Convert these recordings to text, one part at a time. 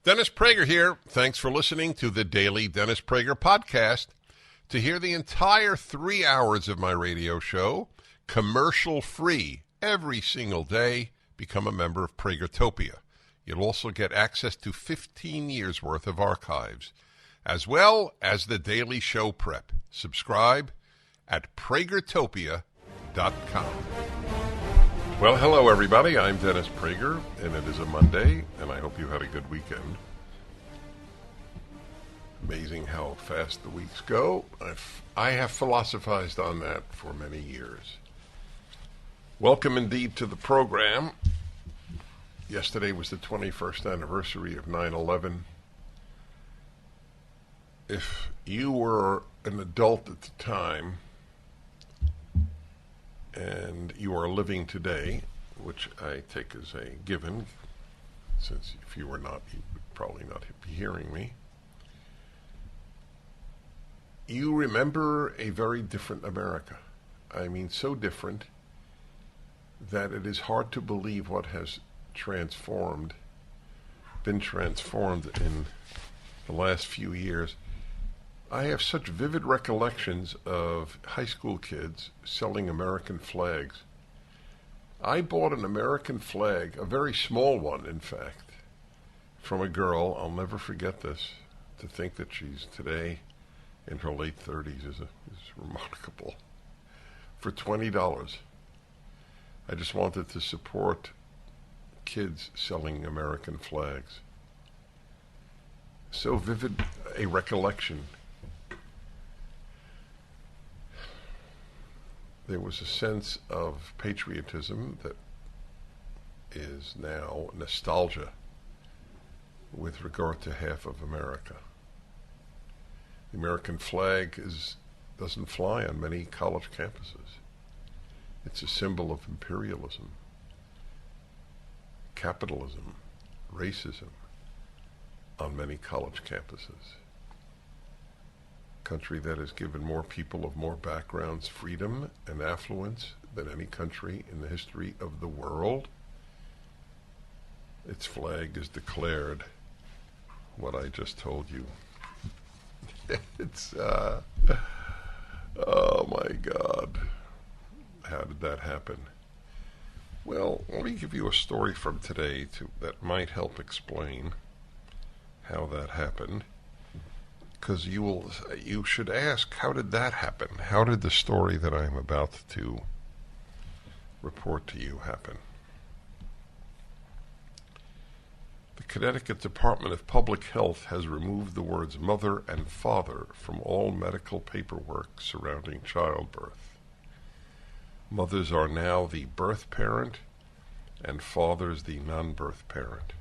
Dennis Prager here. Thanks for listening to the Daily Dennis Prager Podcast. To hear the entire 3 hours of my radio show, commercial-free, every single day, become a member of Pragertopia. You'll also get access to 15 years' worth of archives, as well as the daily show prep. Subscribe at pragertopia.com. Well, hello, everybody. I'm Dennis Prager, and it is a Monday, and I hope you had a good weekend. Amazing how fast the weeks go. I have philosophized on that for many years. Welcome indeed to the program. Yesterday was the 21st anniversary of 9/11. If you were an adult at the time, and you are living today, which I take as a given, since if you were not, you would probably not be hearing me. You remember a very different America. I mean, so different that it is hard to believe what has been transformed in the last few years. I have such vivid recollections of high school kids selling American flags. I bought an American flag, a very small one, in fact, from a girl. I'll never forget this. To think that she's today in her late 30s is remarkable. For $20. I just wanted to support kids selling American flags. So vivid a recollection. There was a sense of patriotism that is now nostalgia with regard to half of America. The American flag doesn't fly on many college campuses. It's a symbol of imperialism, capitalism, racism on many college campuses. Country that has given more people of more backgrounds freedom and affluence than any country in the history of the world. Its flag is declared what I just told you. It's, oh my God. How did that happen? Well, let me give you a story from today that might help explain how that happened. Because you should ask, how did that happen? How did the story that I'm about to report to you happen? The Connecticut Department of Public Health has removed the words mother and father from all medical paperwork surrounding childbirth. Mothers are now the birth parent and fathers the non-birth parent.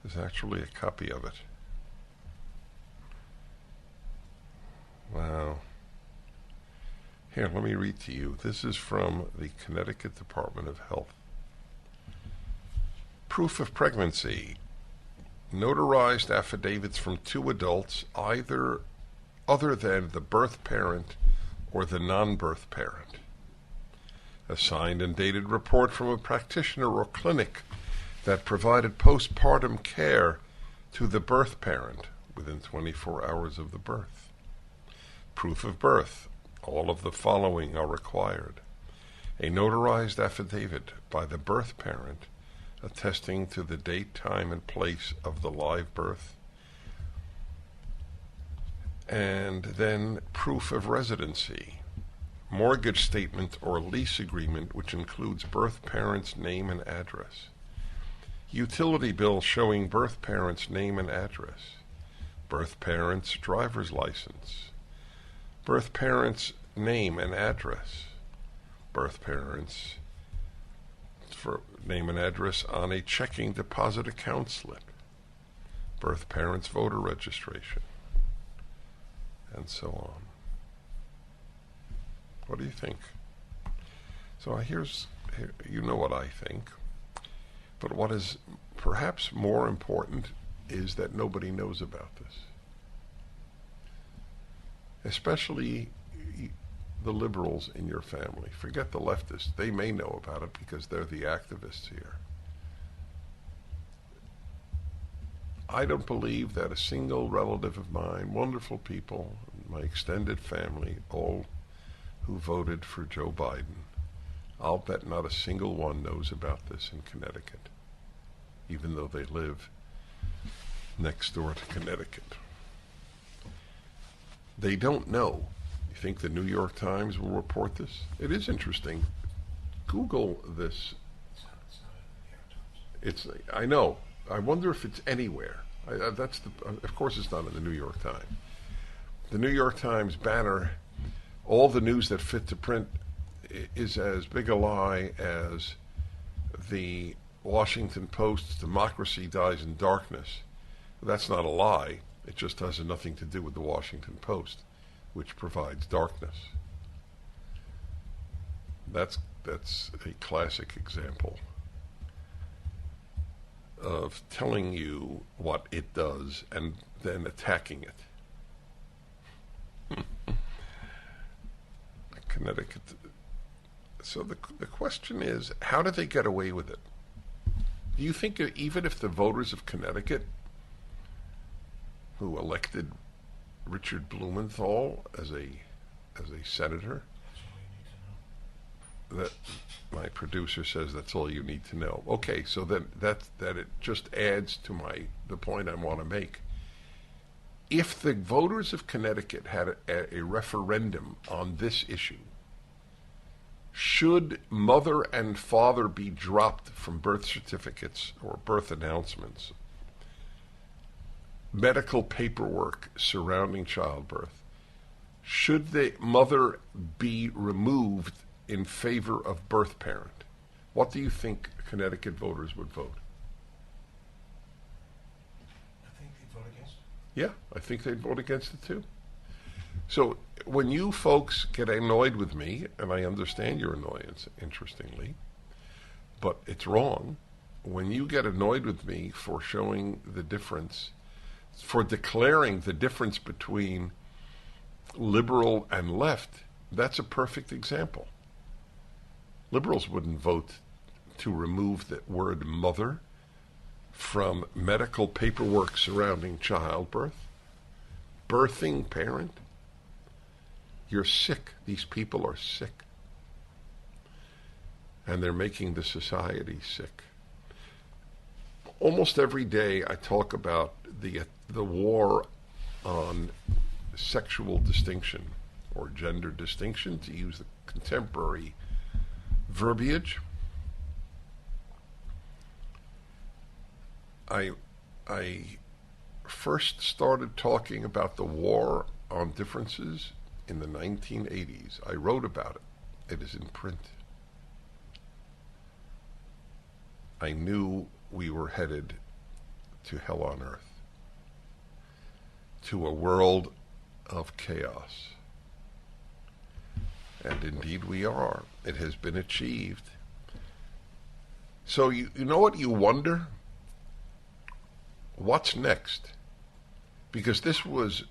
There's actually a copy of it. Wow. Here, let me read to you. This is from the Connecticut Department of Health. Proof of pregnancy. Notarized affidavits from two adults, either other than the birth parent or the non-birth parent. A signed and dated report from a practitioner or clinic that provided postpartum care to the birth parent within 24 hours of the birth. Proof of birth. All of the following are required. A notarized affidavit by the birth parent attesting to the date, time, and place of the live birth. And then proof of residency. Mortgage statement or lease agreement which includes birth parent's name and address. Utility bill showing birth parent's name and address. Birth parent's driver's license. Birth parent's name and address. Birth parent's name and address on a checking deposit account slip. Birth parent's voter registration. And so on. What do you think? So you know what I think. But what is perhaps more important is that nobody knows about this. Especially the liberals in your family. Forget the leftists. They may know about it because they're the activists here. I don't believe that a single relative of mine, wonderful people, my extended family, all who voted for Joe Biden, I'll bet not a single one knows about this in Connecticut, even though they live next door to Connecticut. They don't know. You think the New York Times will report this? It is interesting. Google this. I know. I wonder if it's anywhere. Of course it's not in the New York Times. The New York Times banner, all the news that fit to print is as big a lie as the Washington Post's democracy dies in darkness. That's not a lie. It just has nothing to do with the Washington Post, which provides darkness. That's a classic example of telling you what it does and then attacking it. Connecticut. So the question is, how did they get away with it? Do you think even if the voters of Connecticut, who elected Richard Blumenthal as a senator, that my producer says that's all you need to know. Okay, so then that it just adds to the point I want to make. If the voters of Connecticut had a referendum on this issue, should mother and father be dropped from birth certificates or birth announcements, medical paperwork surrounding childbirth, should the mother be removed in favor of birth parent? What do you think Connecticut voters would vote? I think they'd vote against it. Yeah, I think they'd vote against it too. So when you folks get annoyed with me, and I understand your annoyance, interestingly, but it's wrong. When you get annoyed with me for showing the difference, for declaring the difference between liberal and left, that's a perfect example. Liberals wouldn't vote to remove the word mother from medical paperwork surrounding childbirth, birthing parent. You're sick. These people are sick. And they're making the society sick. Almost every day I talk about the war on sexual distinction or gender distinction, to use the contemporary verbiage. I first started talking about the war on differences in the 1980s. I wrote about it. It is in print. I knew we were headed to hell on earth, to a world of chaos. And indeed we are. It has been achieved. So you know what you wonder? What's next? Because this was,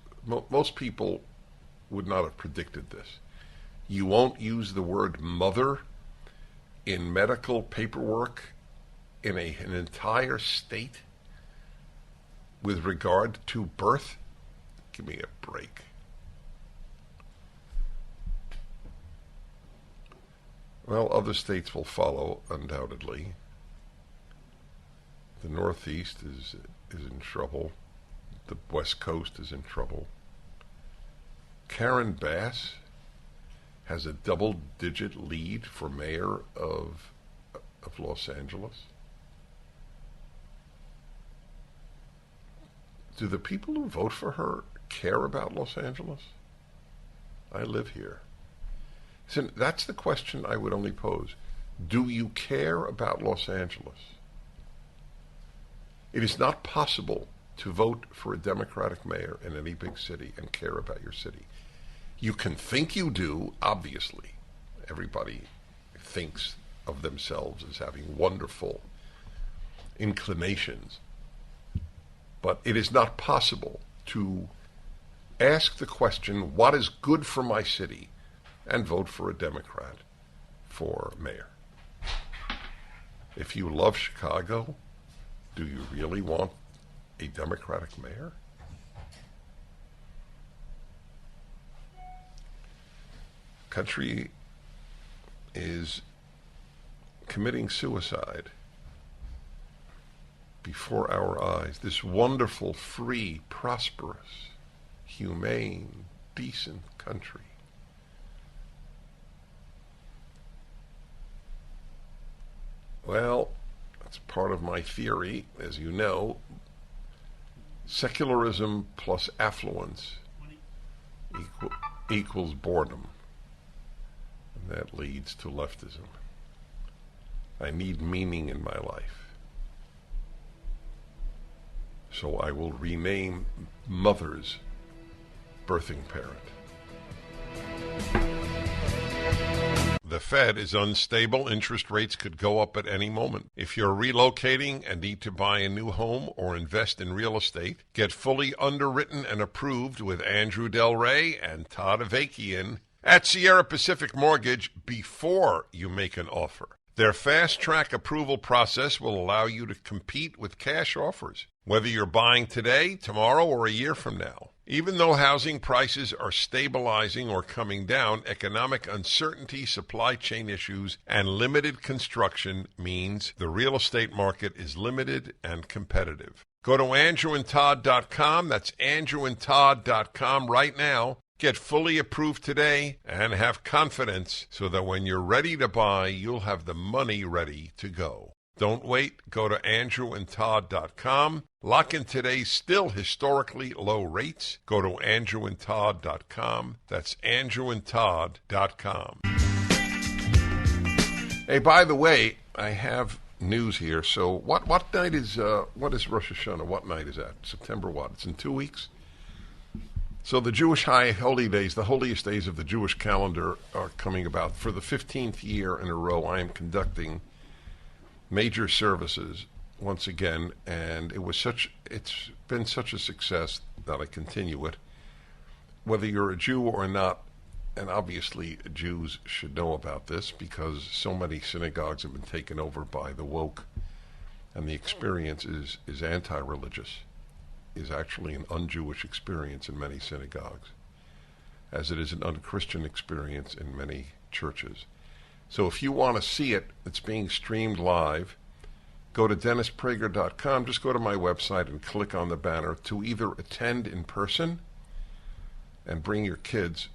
most people would not have predicted this. You won't use the word mother in medical paperwork in an entire state with regard to birth? Give me a break. Well, other states will follow, undoubtedly. The Northeast is in trouble. The West Coast is in trouble. Karen Bass has a double-digit lead for mayor of Los Angeles. Do the people who vote for her care about Los Angeles? I live here. So that's the question I would only pose. Do you care about Los Angeles? It is not possible to vote for a Democratic mayor in any big city and care about your city. You can think you do, obviously. Everybody thinks of themselves as having wonderful inclinations. But it is not possible to ask the question, what is good for my city, and vote for a Democrat for mayor. If you love Chicago, do you really want a Democratic mayor? Country is committing suicide before our eyes. This wonderful, free, prosperous, humane, decent country. Well, that's part of my theory, as you know. Secularism plus affluence equals boredom. And that leads to leftism. I need meaning in my life. So I will rename mother's birthing parent. The Fed is unstable. Interest rates could go up at any moment. If you're relocating and need to buy a new home or invest in real estate, get fully underwritten and approved with Andrew Del Rey and Todd Avakian at Sierra Pacific Mortgage before you make an offer. Their fast-track approval process will allow you to compete with cash offers, whether you're buying today, tomorrow, or a year from now. Even though housing prices are stabilizing or coming down, economic uncertainty, supply chain issues, and limited construction means the real estate market is limited and competitive. Go to andrewandtodd.com. That's andrewandtodd.com right now. Get fully approved today and have confidence so that when you're ready to buy, you'll have the money ready to go. Don't wait. Go to andrewandtodd.com. Lock in today's still historically low rates. Go to andrewandtodd.com. That's andrewandtodd.com. Hey, by the way, I have news here. So what night is what is Rosh Hashanah? What night is that? September what? It's in 2 weeks. So the Jewish high holy days, the holiest days of the Jewish calendar, are coming about. For the 15th year in a row, I am conducting major services once again, and it's been such a success that I continue it. Whether you're a Jew or not, and obviously Jews should know about this because so many synagogues have been taken over by the woke, and the experience is anti-religious, is actually an un-Jewish experience in many synagogues, as it is an un-Christian experience in many churches. So if you want to see it, it's being streamed live. Go to DennisPrager.com. Just go to my website and click on the banner to either attend in person and bring your kids.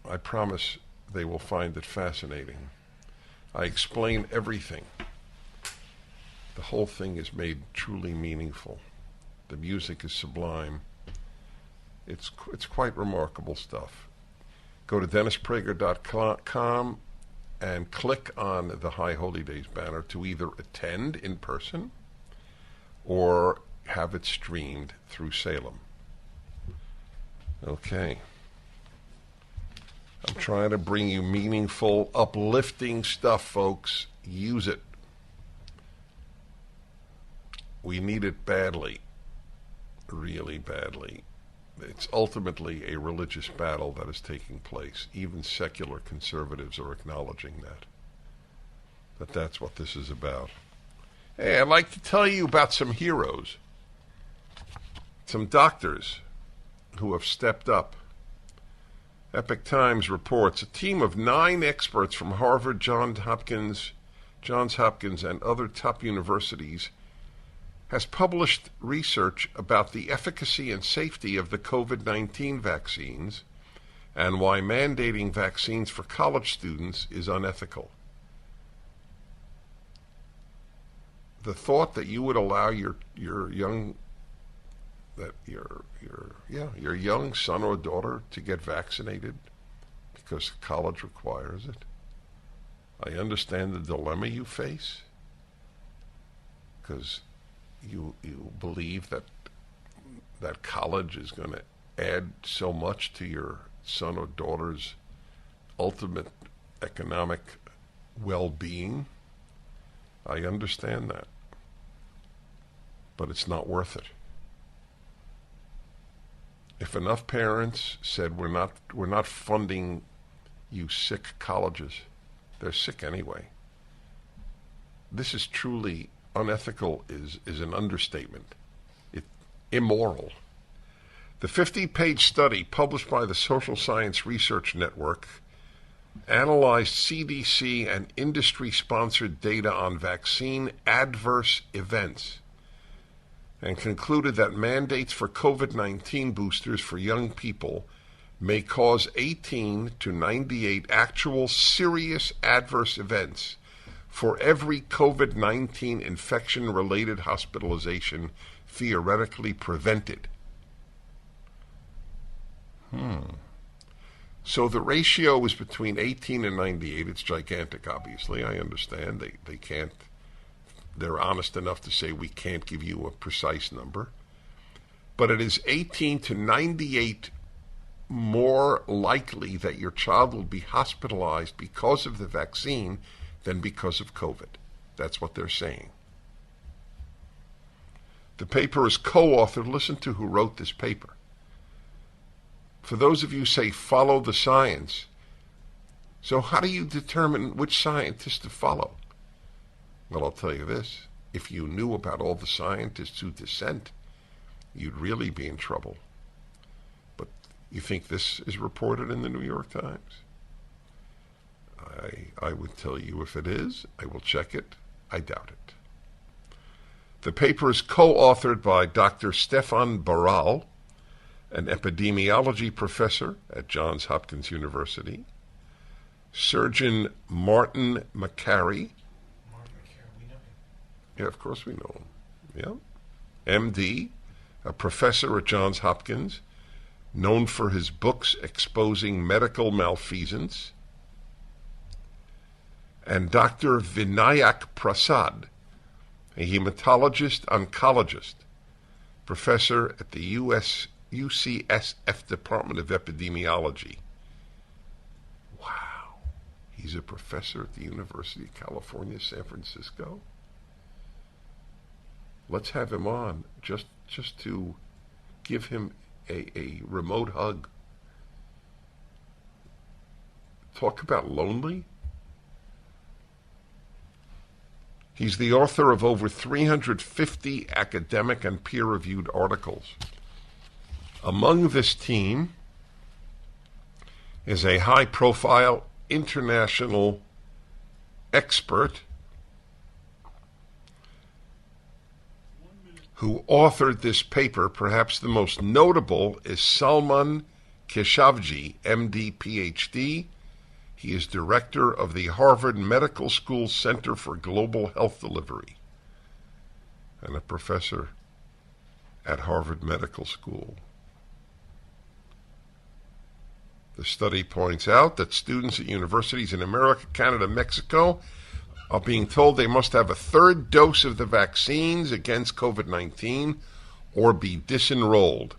I promise they will find it fascinating. I explain everything. The whole thing is made truly meaningful. The music is sublime. It's quite remarkable stuff. Go to DennisPrager.com and click on the High Holy Days banner to either attend in person or have it streamed through Salem. Okay. I'm trying to bring you meaningful, uplifting stuff, folks. Use it. We need it badly. Really badly. It's ultimately a religious battle that is taking place. Even secular conservatives are acknowledging that that's what this is about. Hey, I'd like to tell you about some heroes, some doctors who have stepped up. Epoch Times reports a team of 9 experts from Harvard, Johns Hopkins, and other top universities has published research about the efficacy and safety of the COVID-19 vaccines and why mandating vaccines for college students is unethical. The thought that you would allow your young son or daughter to get vaccinated because college requires it. I understand the dilemma you face because you believe that college is going to add so much to your son or daughter's ultimate economic well-being. I understand that. But it's not worth it. If enough parents said we're not funding you sick colleges, they're sick anyway. This is truly unethical is an understatement. immoral. The 50-page study published by the Social Science Research Network analyzed CDC and industry-sponsored data on vaccine adverse events and concluded that mandates for COVID-19 boosters for young people may cause 18 to 98 actual serious adverse events for every COVID-19 infection-related hospitalization theoretically prevented. So the ratio is between 18 and 98. It's gigantic, obviously. I understand. They can't, they're honest enough to say we can't give you a precise number. But it is 18 to 98 more likely that your child will be hospitalized because of the vaccine than because of COVID. That's what they're saying. The paper is co-authored. Listen to who wrote this paper. For those of you who say follow the science, so how do you determine which scientist to follow? Well, I'll tell you this. If you knew about all the scientists who dissent, you'd really be in trouble. But you think this is reported in the New York Times? I would tell you if it is. I will check it. I doubt it. The paper is co-authored by Dr. Stefan Baral, an epidemiology professor at Johns Hopkins University, Surgeon Martin McCary. Martin McCary, we know him. Yeah, of course we know him. Yeah. MD, a professor at Johns Hopkins, known for his books exposing medical malfeasance, and Dr. Vinayak Prasad, a hematologist-oncologist, professor at the UCSF Department of Epidemiology. Wow. He's a professor at the University of California, San Francisco. Let's have him on just to give him a remote hug. Talk about lonely. He's the author of over 350 academic and peer-reviewed articles. Among this team is a high-profile international expert who authored this paper. Perhaps the most notable is Salman Keshavji, MD, PhD. He is director of the Harvard Medical School Center for Global Health Delivery and a professor at Harvard Medical School. The study points out that students at universities in America, Canada, and Mexico are being told they must have a third dose of the vaccines against COVID-19 or be disenrolled.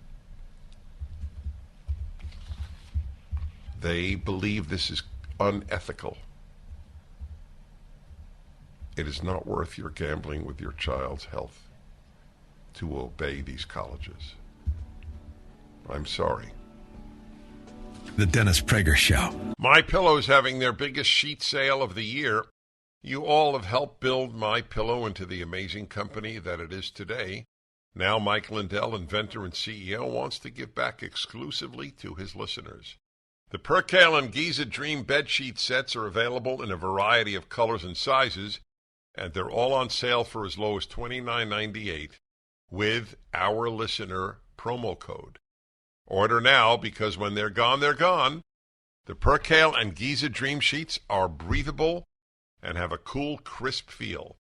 They believe this is unethical. It is not worth your gambling with your child's health to obey these colleges. I'm sorry. The Dennis Prager Show. MyPillow is having their biggest sheet sale of the year. You all have helped build MyPillow into the amazing company that it is today. Now Mike Lindell, inventor and CEO, wants to give back exclusively to his listeners. The Percale and Giza Dream bedsheet sets are available in a variety of colors and sizes, and they're all on sale for as low as $29.98 with our listener promo code. Order now, because when they're gone, they're gone. The Percale and Giza Dream sheets are breathable and have a cool, crisp feel.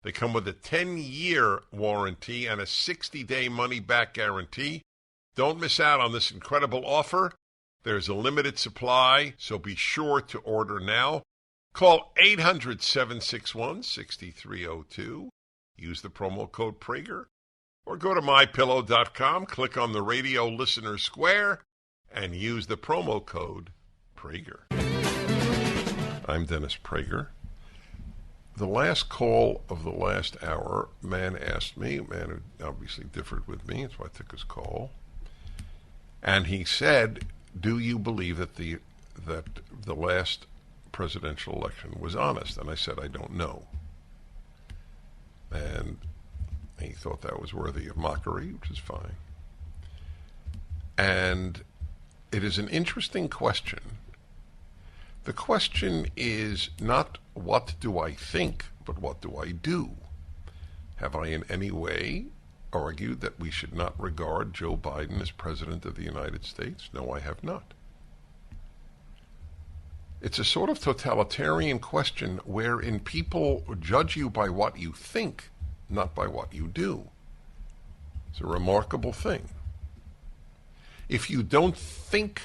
They come with a 10-year warranty and a 60-day money-back guarantee. Don't miss out on this incredible offer. There's a limited supply, so be sure to order now. Call 800-761-6302. Use the promo code Prager. Or go to MyPillow.com, click on the radio listener square, and use the promo code Prager. I'm Dennis Prager. The last call of the last hour, man asked me, man who obviously differed with me, that's why I took his call, and he said, do you believe that the last presidential election was honest? And I said, I don't know. And He thought that was worthy of mockery, which is fine. And it is an interesting question. The question is not what do I think, but what do I do? Have I in any way argued that we should not regard Joe Biden as President of the United States? No, I have not. It's a sort of totalitarian question wherein people judge you by what you think, not by what you do. It's a remarkable thing. If you don't think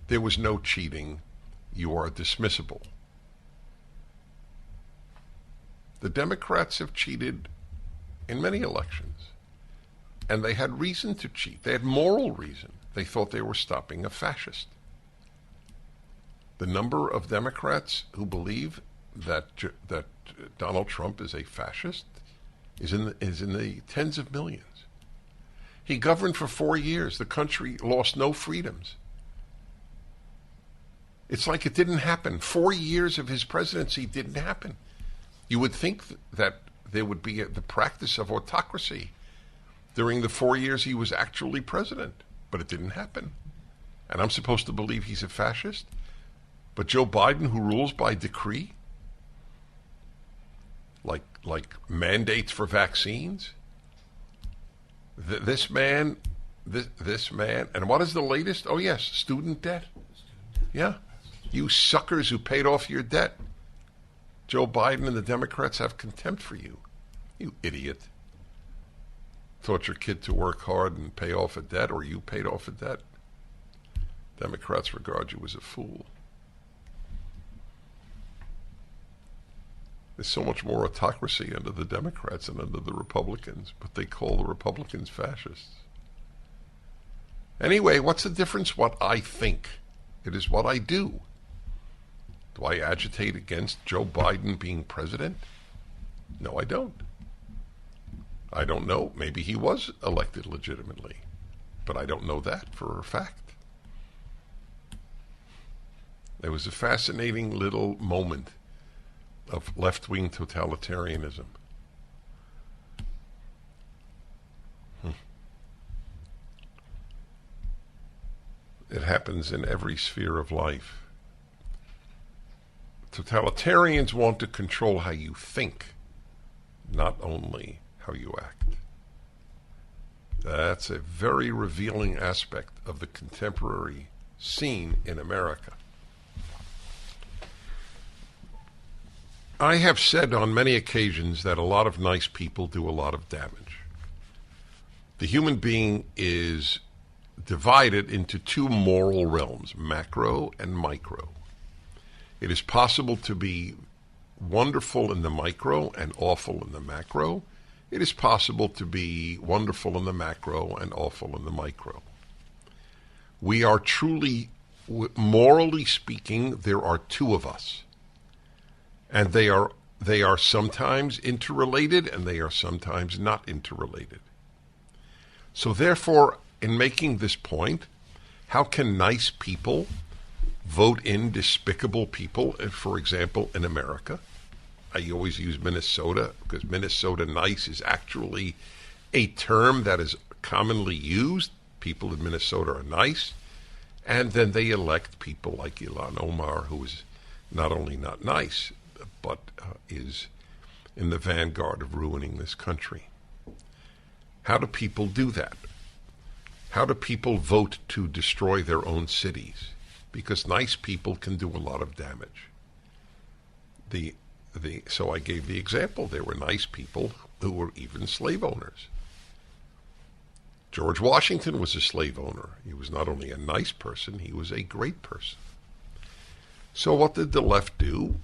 there was no cheating, you are dismissible. The Democrats have cheated in many elections, and they had reason to cheat. They had moral reason. They thought they were stopping a fascist. The number of Democrats who believe that Donald Trump is a fascist is in the tens of millions. He governed for 4 years. The country lost no freedoms. It's like it didn't happen. 4 years of his presidency didn't happen. You would think that there would be the practice of autocracy during the 4 years he was actually president, but it didn't happen. And I'm supposed to believe he's a fascist? But Joe Biden, who rules by decree, like mandates for vaccines, this man, and what is the latest? Oh yes, student debt. Yeah, you suckers who paid off your debt. Joe Biden and the Democrats have contempt for you. You idiot. Taught your kid to work hard and pay off a debt, or you paid off a debt. Democrats regard you as a fool. There's so much more autocracy under the Democrats than under the Republicans, but they call the Republicans fascists. Anyway, what's the difference what I think? It is what I do. Do I agitate against Joe Biden being president? No, I don't. I don't know. Maybe he was elected legitimately, but I don't know that for a fact. There was a fascinating little moment of left-wing totalitarianism. It happens in every sphere of life. Totalitarians want to control how you think, not only how you act. That's a very revealing aspect of the contemporary scene in America. I have said on many occasions that a lot of nice people do a lot of damage. The human being is divided into two moral realms, macro and micro. It is possible to be wonderful in the micro and awful in the macro. It is possible to be wonderful in the macro and awful in the micro. We are truly, morally speaking, there are two of us. And they are sometimes interrelated and they are sometimes not interrelated. So therefore, in making this point, how can nice people vote in despicable people? For example, in America, I always use Minnesota because Minnesota nice is actually a term that is commonly used. People in Minnesota are nice. And then they elect people like Ilhan Omar, who is not only not nice, but is in the vanguard of ruining this country. How do people do that? How do people vote to destroy their own cities? Because nice people can do a lot of damage. So I gave the example. There were nice people who were even slave owners. George Washington was a slave owner. He was not only a nice person, he was a great person. So what did the left do?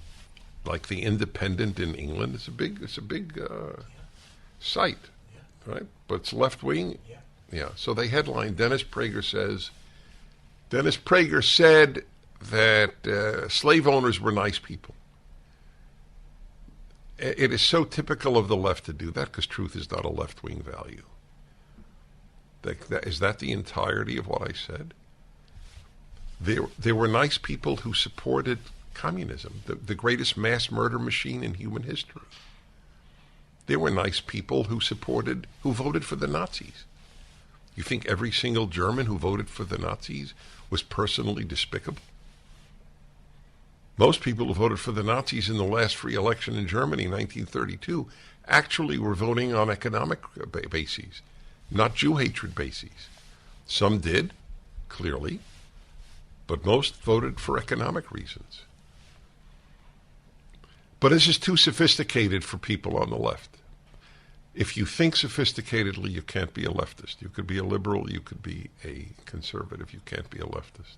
Like the Independent in England, it's a big site, right? But it's left wing. Yeah. So they headline, Dennis Prager said that slave owners were nice people. It is so typical of the left to do that because truth is not a left-wing value. Is that the entirety of what I said? There were nice people who supported communism, the greatest mass murder machine in human history. There were nice people who voted for the Nazis. You think every single German who voted for the Nazis was personally despicable? Most people who voted for the Nazis in the last free election in Germany in 1932 actually were voting on economic bases, not Jew hatred bases. Some did, clearly, but most voted for economic reasons. But this is too sophisticated for people on the left. If you think sophisticatedly, you can't be a leftist. You could be a liberal, you could be a conservative, you can't be a leftist.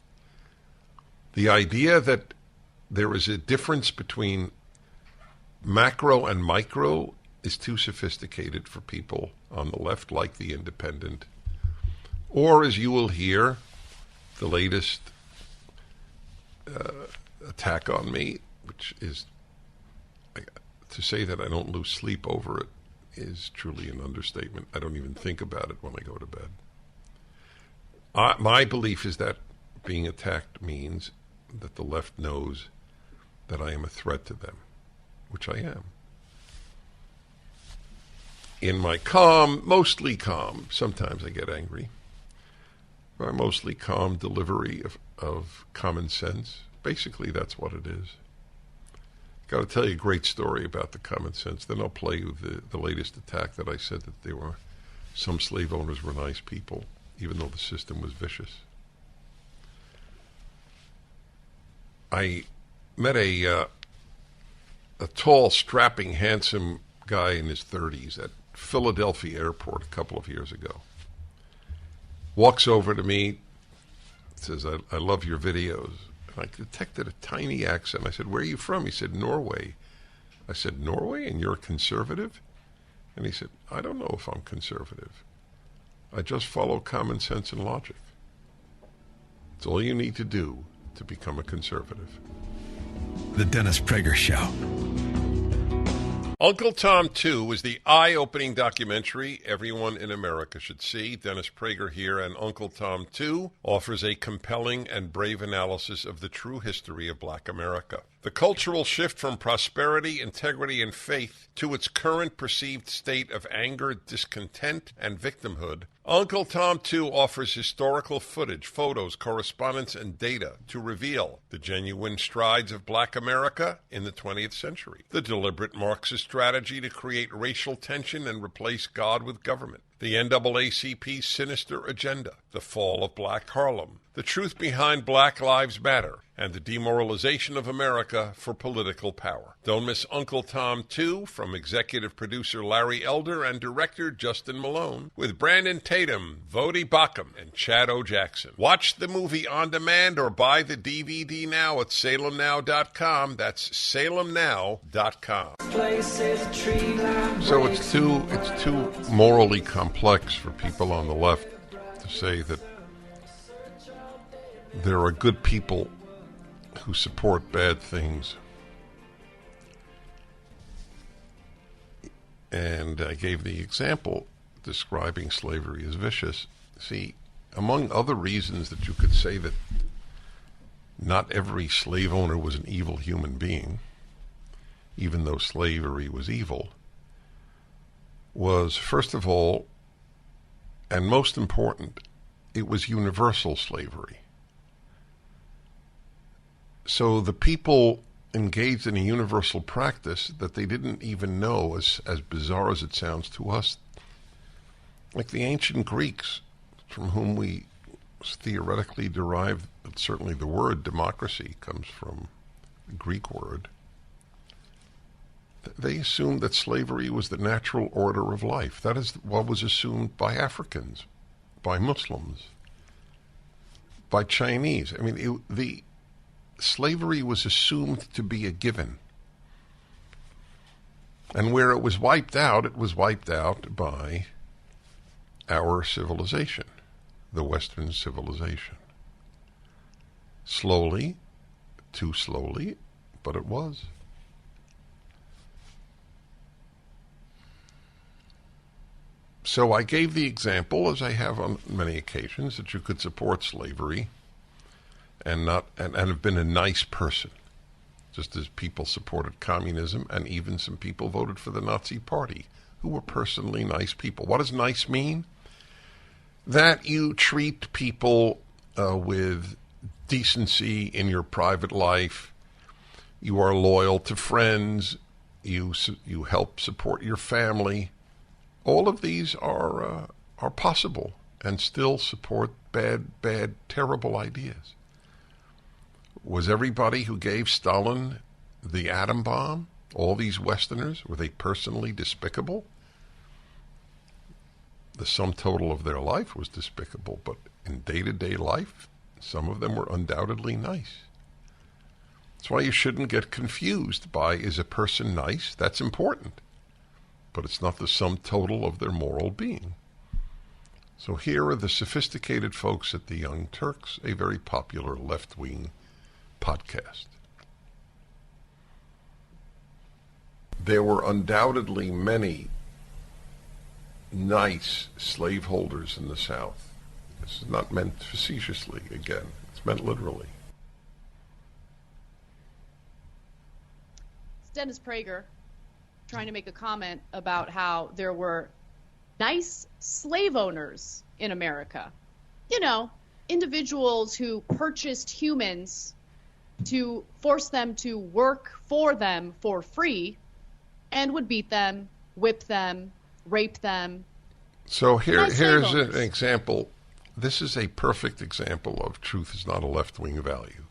The idea that there is a difference between macro and micro is too sophisticated for people on the left, like the Independent. Or, as you will hear, the latest attack on me, which is, to say that I don't lose sleep over it is truly an understatement. I don't even think about it when I go to bed. My belief is that being attacked means that the left knows that I am a threat to them, which I am. In my calm, mostly calm, sometimes I get angry, my mostly calm delivery of common sense, basically that's what it is. Got to tell you a great story about the common sense. Then I'll play you the latest attack that I said that some slave owners were nice people, even though the system was vicious. I met a tall, strapping, handsome guy in his 30s at Philadelphia airport a couple of years ago. Walks over to me, says, I love your videos. And I detected a tiny accent. I said, where are you from? He said, Norway. I said, Norway? And you're a conservative? And he said, I don't know if I'm conservative. I just follow common sense and logic. It's all you need to do to become a conservative. The Dennis Prager Show. Uncle Tom 2 was the eye-opening documentary everyone in America should see. Dennis Prager here, and Uncle Tom 2 offers a compelling and brave analysis of the true history of Black America. The cultural shift from prosperity, integrity, and faith to its current perceived state of anger, discontent, and victimhood. Uncle Tom 2 offers historical footage, photos, correspondence, and data to reveal the genuine strides of Black America in the 20th century, the deliberate Marxist strategy to create racial tension and replace God with government, the NAACP's sinister agenda, the fall of Black Harlem, the truth behind Black Lives Matter, and the demoralization of America for political power. Don't miss Uncle Tom 2 from executive producer Larry Elder and director Justin Malone, with Brandon Tatum, Vodi Bakum, and Chad O. Jackson. Watch the movie on demand or buy the DVD now at salemnow.com. That's salemnow.com. So it's too morally complex for people on the left to say that there are good people who support bad things. And I gave the example describing slavery as vicious. See, among other reasons that you could say that not every slave owner was an evil human being, even though slavery was evil, was, first of all, and most important, it was universal slavery. So the people engaged in a universal practice that they didn't even know, as bizarre as it sounds to us, like the ancient Greeks, from whom we theoretically derive, but certainly the word democracy comes from the Greek word. They assumed that slavery was the natural order of life. That is what was assumed by Africans, by Muslims, by Chinese. I mean, the slavery was assumed to be a given. And where it was wiped out by our civilization, the Western civilization. Slowly, too slowly, but it was. So I gave the example, as I have on many occasions, that you could support slavery and have been a nice person. just as people supported communism, and even some people voted for the Nazi Party who were personally nice people. What does nice mean? That you treat people with decency in your private life. You are loyal to friends. You help support your family. All of these are possible and still support bad, terrible ideas. Was everybody who gave Stalin the atom bomb, all these Westerners, were they personally despicable? The sum total of their life was despicable, but in day-to-day life, some of them were undoubtedly nice. That's why you shouldn't get confused by, is a person nice? That's important. But it's not the sum total of their moral being. So here are the sophisticated folks at the Young Turks, a very popular left-wing podcast. There were undoubtedly many nice slaveholders in the South. This is not meant facetiously, again. It's meant literally. It's Dennis Prager trying to make a comment about how there were nice slave owners in America. You know, individuals who purchased humans to force them to work for them for free and would beat them, whip them, rape them. So here's an example. This is a perfect example of truth is not a left-wing value.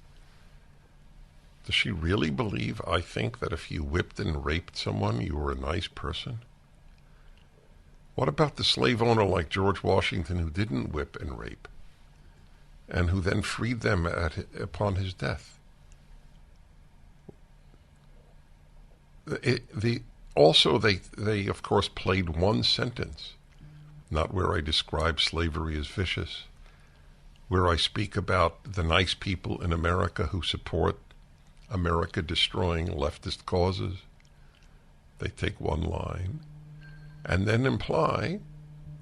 Does she really believe, I think, that if you whipped and raped someone, you were a nice person? What about the slave owner like George Washington who didn't whip and rape and who then freed them upon his death? Also, they of course played one sentence, not where I describe slavery as vicious, where I speak about the nice people in America who support America destroying leftist causes. They take one line and then imply,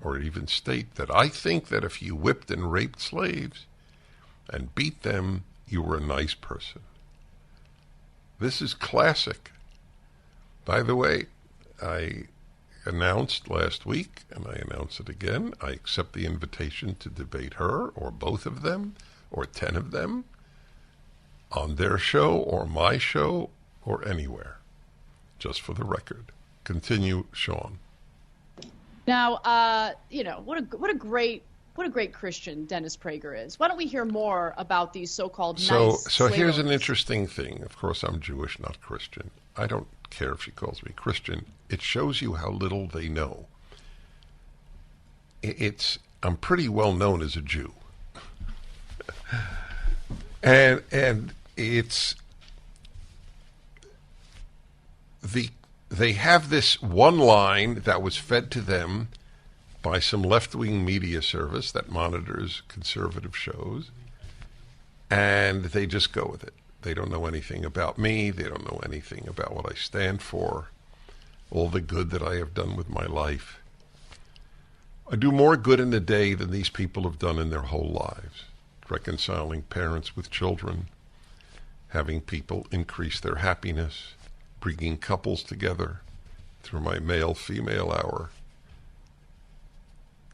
or even state, that I think that if you whipped and raped slaves and beat them, you were a nice person. This is classic. By the way, I announced last week, and I announce it again, I accept the invitation to debate her, or both of them, or 10 of them, on their show, or my show, or anywhere. Just for the record. Continue, Sean. Now, what a great Christian Dennis Prager is. Why don't we hear more about these so-called nice So here's owners? an interesting thing. Of course, I'm Jewish, not Christian. I don't care if she calls me Christian. It shows you how little they know. I'm pretty well known as a Jew. and it's they have this one line that was fed to them by some left-wing media service that monitors conservative shows, and they just go with it. They don't know anything about me. They don't know anything about what I stand for, all the good that I have done with my life. I do more good in a day than these people have done in their whole lives, reconciling parents with children, having people increase their happiness, bringing couples together through my male-female hour.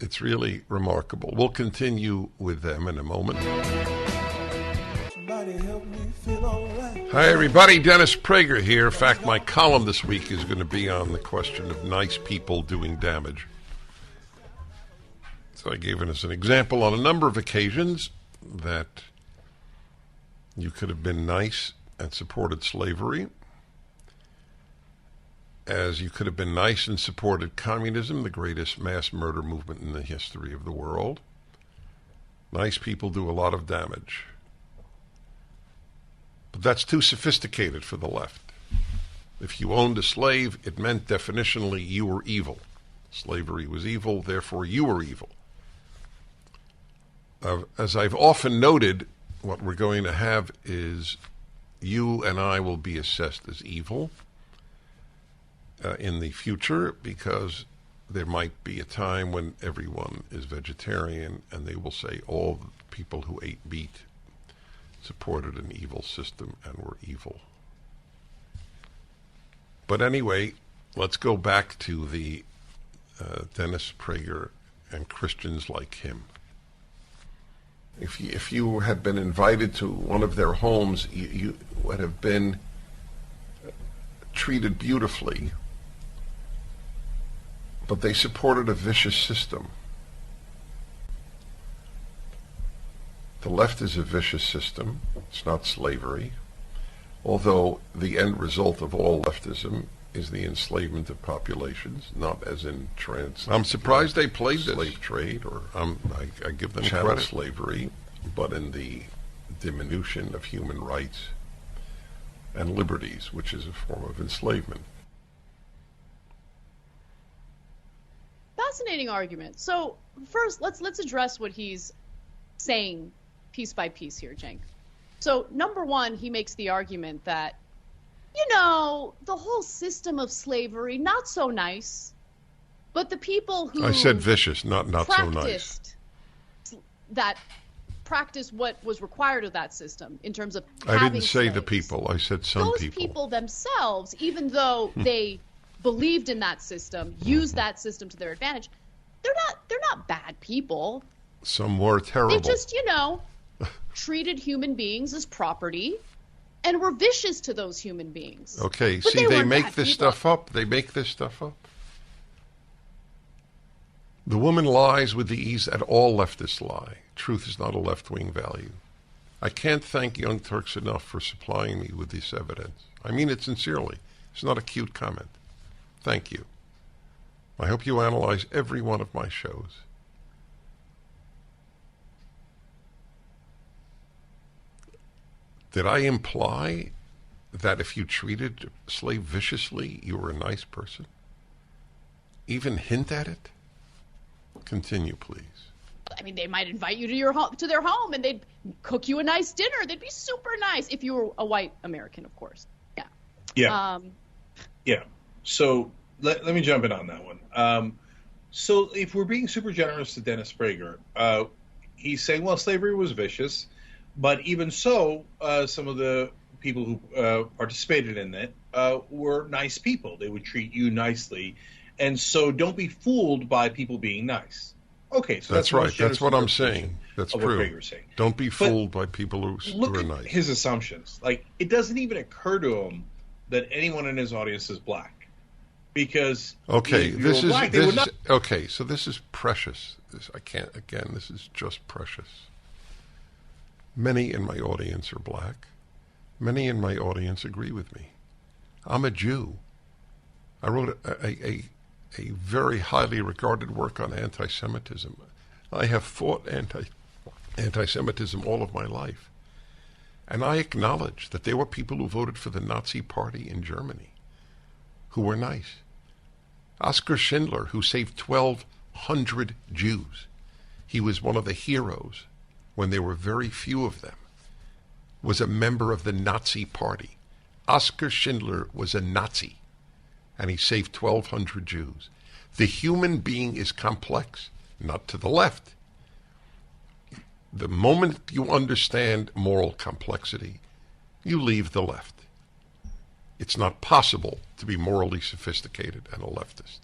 It's really remarkable. We'll continue with them in a moment. Hi, everybody. Dennis Prager here. In fact, my column this week is going to be on the question of nice people doing damage. So I gave it as an example on a number of occasions that you could have been nice and supported slavery, as you could have been nice and supported communism, the greatest mass murder movement in the history of the world. Nice people do a lot of damage. But that's too sophisticated for the left. If you owned a slave, it meant definitionally you were evil. Slavery was evil, therefore you were evil. As I've often noted, what we're going to have is you and I will be assessed as evil in the future, because there might be a time when everyone is vegetarian and they will say all the people who ate meat supported an evil system and were evil. But anyway, let's go back to the Dennis Prager and Christians like him. If you had been invited to one of their homes, you would have been treated beautifully. But they supported a vicious system. The left is a vicious system. It's not slavery. Although the end result of all leftism is the enslavement of populations, not as in I'm surprised they played this. Slave trade, or I give them credit. Slavery, but in the diminution of human rights and liberties, which is a form of enslavement. Fascinating argument. So first, let's address what he's saying piece by piece here, Cenk. So number one, he makes the argument that, the whole system of slavery, not so nice, but the people who I said vicious, not so nice. That practice what was required of that system in terms of I having didn't say slaves. the people. I said some Those people. Those people themselves, even though they believed in that system, used that system to their advantage, they're not bad people. Some were terrible. They just, treated human beings as property and were vicious to those human beings. Okay, but see, they make this stuff up. They make this stuff up. The woman lies with the ease that all leftists lie. Truth is not a left-wing value. I can't thank Young Turks enough for supplying me with this evidence. I mean it sincerely. It's not a cute comment. Thank you. I hope you analyze every one of my shows. Did I imply that if you treated a slave viciously, you were a nice person? Even hint at it? Continue, please. I mean, they might invite you to their home, and they'd cook you a nice dinner. They'd be super nice if you were a white American, of course. Yeah. Yeah. Yeah. So let me jump in on that one. So if we're being super generous to Dennis Prager, he's saying, well, slavery was vicious, but even so, some of the people who participated in it were nice people. They would treat you nicely. And so don't be fooled by people being nice. Okay, so that's right. That's what I'm saying. That's true. What Prager's saying. Don't be fooled by people who are nice. Look at his assumptions. Like, it doesn't even occur to him that anyone in his audience is black. Because okay, this is so this is precious. This is just precious. Many in my audience are black. Many in my audience agree with me. I'm a Jew. I wrote a very highly regarded work on anti-Semitism. I have fought anti-Semitism all of my life. And I acknowledge that there were people who voted for the Nazi Party in Germany who were nice. Oskar Schindler, who saved 1,200 Jews. He was one of the heroes when there were very few of them, was a member of the Nazi Party. Oskar Schindler was a Nazi, and he saved 1,200 Jews. The human being is complex, not to the left. The moment you understand moral complexity, you leave the left. It's not possible to be morally sophisticated and a leftist.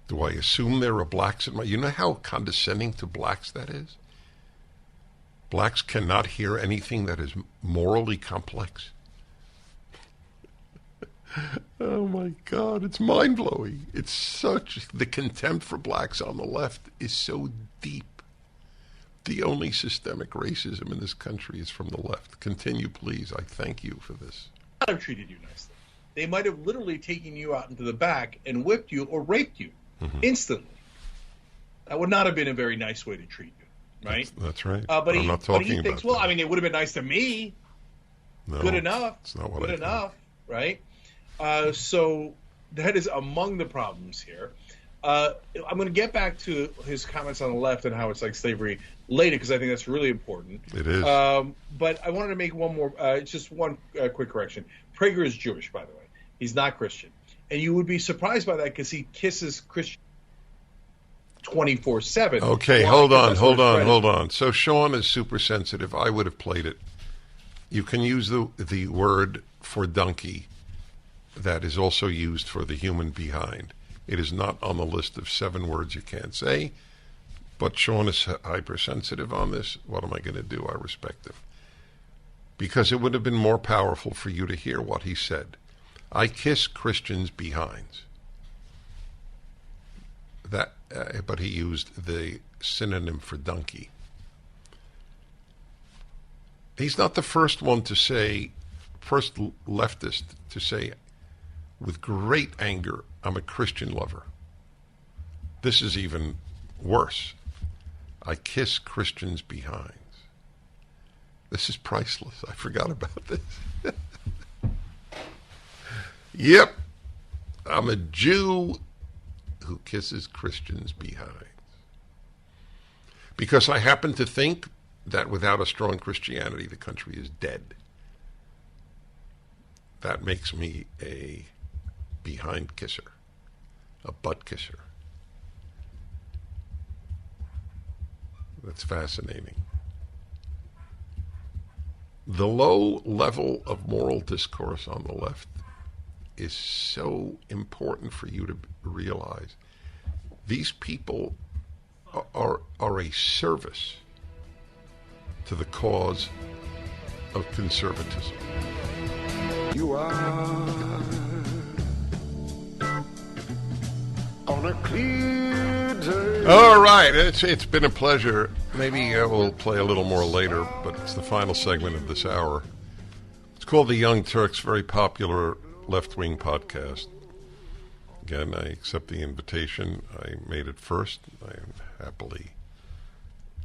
Do I assume there are blacks in my... You know how condescending to blacks that is? Blacks cannot hear anything that is morally complex. Oh my God, it's mind-blowing. It's such... The contempt for blacks on the left is so deep. The only systemic racism in this country is from the left. Continue, please. I thank you for this. They might have treated you nicely. They might have literally taken you out into the back and whipped you or raped you instantly. That would not have been a very nice way to treat you, right? That's right. But I'm not talking about that. Well, I mean, it would have been nice to me. No, good enough. It's not what good I enough, right? So that is among the problems here. I'm going to get back to his comments on the left and how it's like slavery later, because I think that's really important. It is. But I wanted to make one more, just one quick correction. Prager is Jewish, by the way. He's not Christian. And you would be surprised by that because he kisses Christian 24/7. Okay, hold on. So Sean is super sensitive. I would have played it. You can use the word for donkey that is also used for the human behind. It is not on the list of 7 words you can't say, but Sean is hypersensitive on this. What am I going to do? I respect him. Because it would have been more powerful for you to hear what he said. I kiss Christians' behinds. But he used the synonym for donkey. He's not the first leftist to say with great anger, I'm a Christian lover. This is even worse. I kiss Christians' behinds. This is priceless. I forgot about this. Yep. I'm a Jew who kisses Christians' behinds. Because I happen to think that without a strong Christianity, the country is dead. That makes me a behind kisser, a butt kisser. That's fascinating. The low level of moral discourse on the left is so important for you to realize. These people are a service to the cause of conservatism. You are on a clear day. All right, it's been a pleasure. Maybe we'll play a little more later, but it's the final segment of this hour. It's called the Young Turks, very popular left-wing podcast. Again, I accept the invitation. I made it first. I happily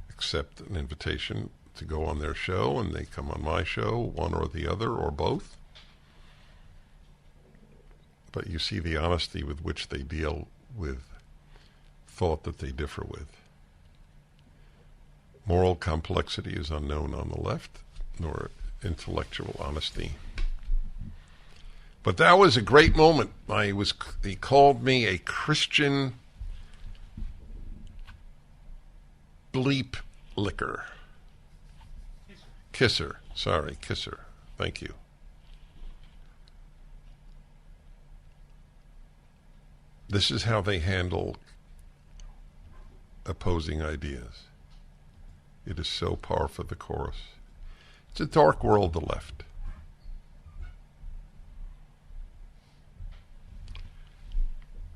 accept an invitation to go on their show, and they come on my show, one or the other, or both. But you see the honesty with which they deal with thought that they differ with. Moral complexity is unknown on the left, nor intellectual honesty. But that was a great moment. He called me a Christian bleep licker. Kisser. Sorry, kisser. Thank you. This is how they handle opposing ideas. It is so par for the course. It's a dark world, the left.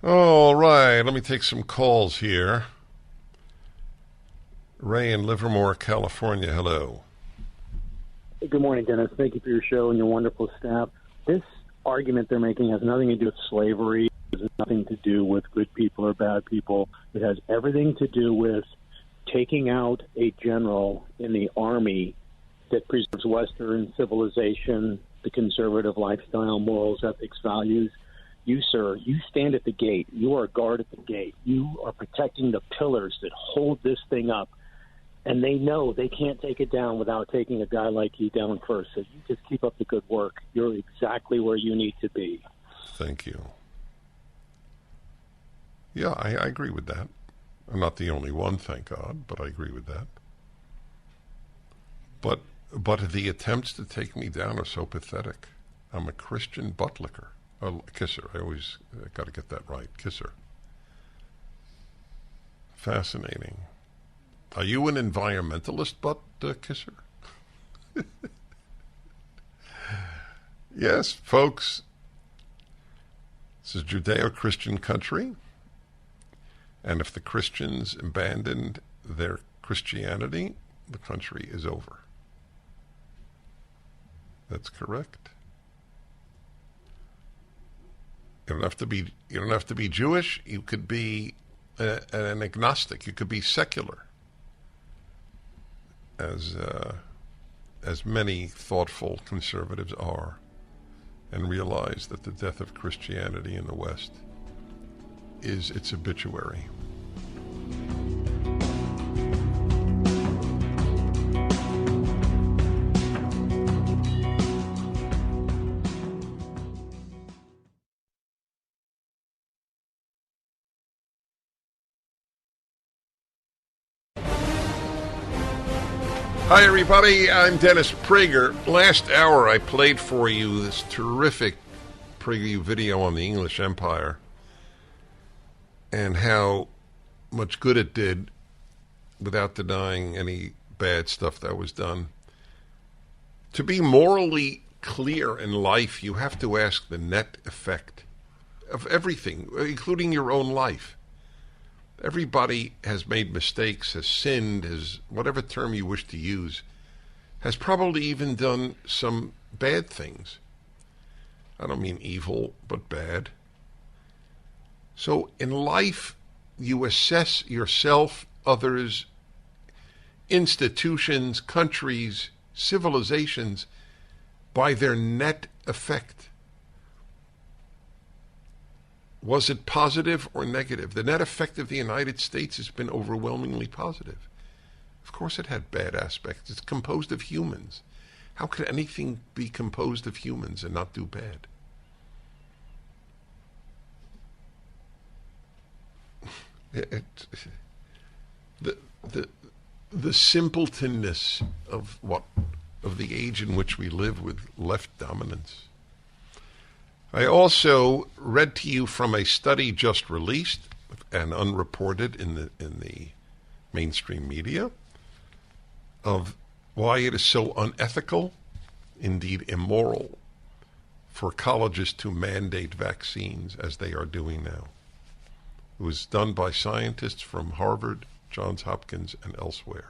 All right, let me take some calls here. Ray in Livermore, California, hello. Good morning, Dennis. Thank you for your show and your wonderful staff. This argument they're making has nothing to do with slavery. It has nothing to do with good people or bad people. It has everything to do with taking out a general in the Army that preserves Western civilization, the conservative lifestyle, morals, ethics, values. You, sir, you stand at the gate. You are a guard at the gate. You are protecting the pillars that hold this thing up. And they know they can't take it down without taking a guy like you down first. So you just keep up the good work. You're exactly where you need to be. Thank you. Yeah, I agree with that. I'm not the only one, thank God, but I agree with that. But the attempts to take me down are so pathetic. I'm a Christian butt licker. Kisser. I always got to get that right. Kisser. Fascinating. Are you an environmentalist butt kisser? Yes, folks. This is a Judeo-Christian country. And if the Christians abandoned their Christianity, the country is over. That's correct. You don't have to be Jewish. You could be an agnostic. You could be secular, as many thoughtful conservatives are, and realize that the death of Christianity in the West is its obituary. Hi, everybody. I'm Dennis Prager. Last hour, I played for you this terrific PragerU video on the English Empire and how much good it did without denying any bad stuff that was done. To be morally clear in life, you have to ask the net effect of everything, including your own life. Everybody has made mistakes, has sinned, has, whatever term you wish to use, has probably even done some bad things. I don't mean evil, but bad. So in life, you assess yourself, others, institutions, countries, civilizations by their net effect. Was it positive or negative? The net effect of the United States has been overwhelmingly positive. Of course it had bad aspects. It's composed of humans. How could anything be composed of humans and not do bad? The simpletonness of the age in which we live with left dominance. I also read to you from a study just released and unreported in the mainstream media of why it is so unethical, indeed immoral, for colleges to mandate vaccines as they are doing now. It was done by scientists from Harvard, Johns Hopkins, and elsewhere.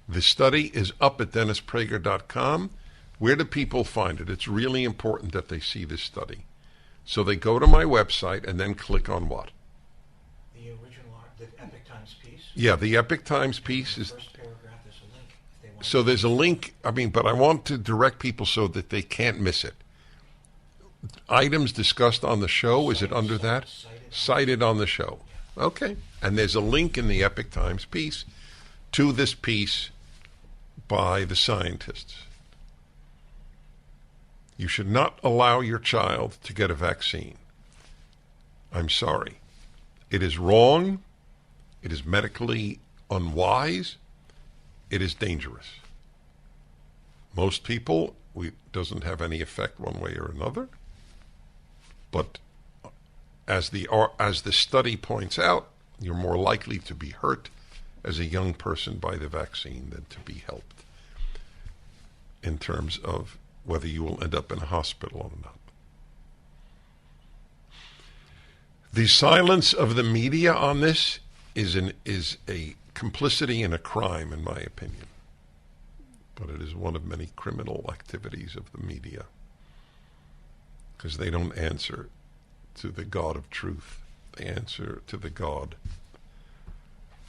The study is up at DennisPrager.com. Where do people find it? It's really important that they see this study. So they go to my website and then click on what? The original, the Epic Times piece? Yeah, the Epic Times piece is... The first paragraph, there's a link. If they want so there's a link, but I want to direct people so that they can't miss it. Items discussed on the show, is it under that? Cited on the show. Okay. And there's a link in the Epic Times piece to this piece by the scientists. You should not allow your child to get a vaccine. I'm sorry. It is wrong. It is medically unwise. It is dangerous. Most people, it doesn't have any effect one way or another. But as the study points out, you're more likely to be hurt as a young person by the vaccine than to be helped in terms of whether you will end up in a hospital or not. The silence of the media on this is a complicity and a crime, in my opinion. But it is one of many criminal activities of the media, because they don't answer to the God of truth. They answer to the God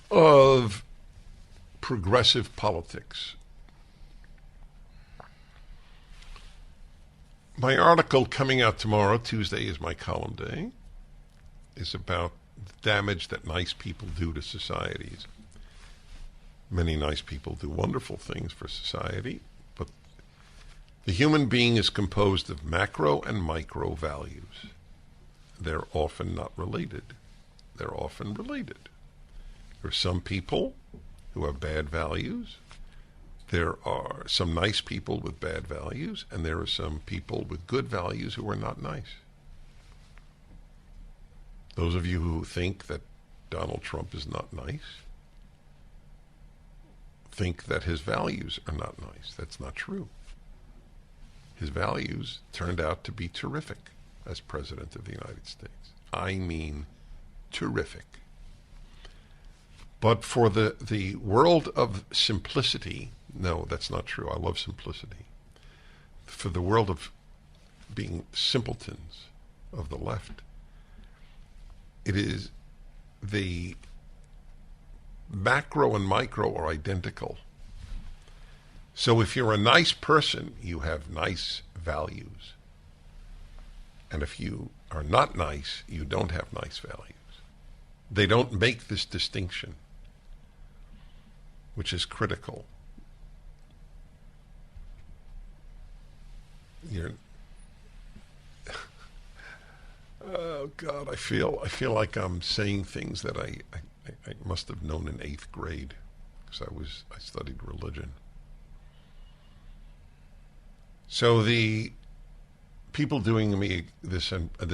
of progressive politics. My article coming out tomorrow, Tuesday is my column day, is about the damage that nice people do to societies. Many nice people do wonderful things for society, but the human being is composed of macro and micro values. They're often not related. They're often related. There are some people who have bad values. There are some nice people with bad values, and there are some people with good values who are not nice. Those of you who think that Donald Trump is not nice think that his values are not nice. That's not true. His values turned out to be terrific as President of the United States. I mean terrific. But for the world of simplicity, no, that's not true. I love simplicity. For the world of being simpletons of the left, it is the macro and micro are identical. So if you're a nice person, you have nice values. And if you are not nice, you don't have nice values. They don't make this distinction, which is critical. Oh God, I feel like I'm saying things that I must have known in 8th grade, because I studied religion. So the people doing me this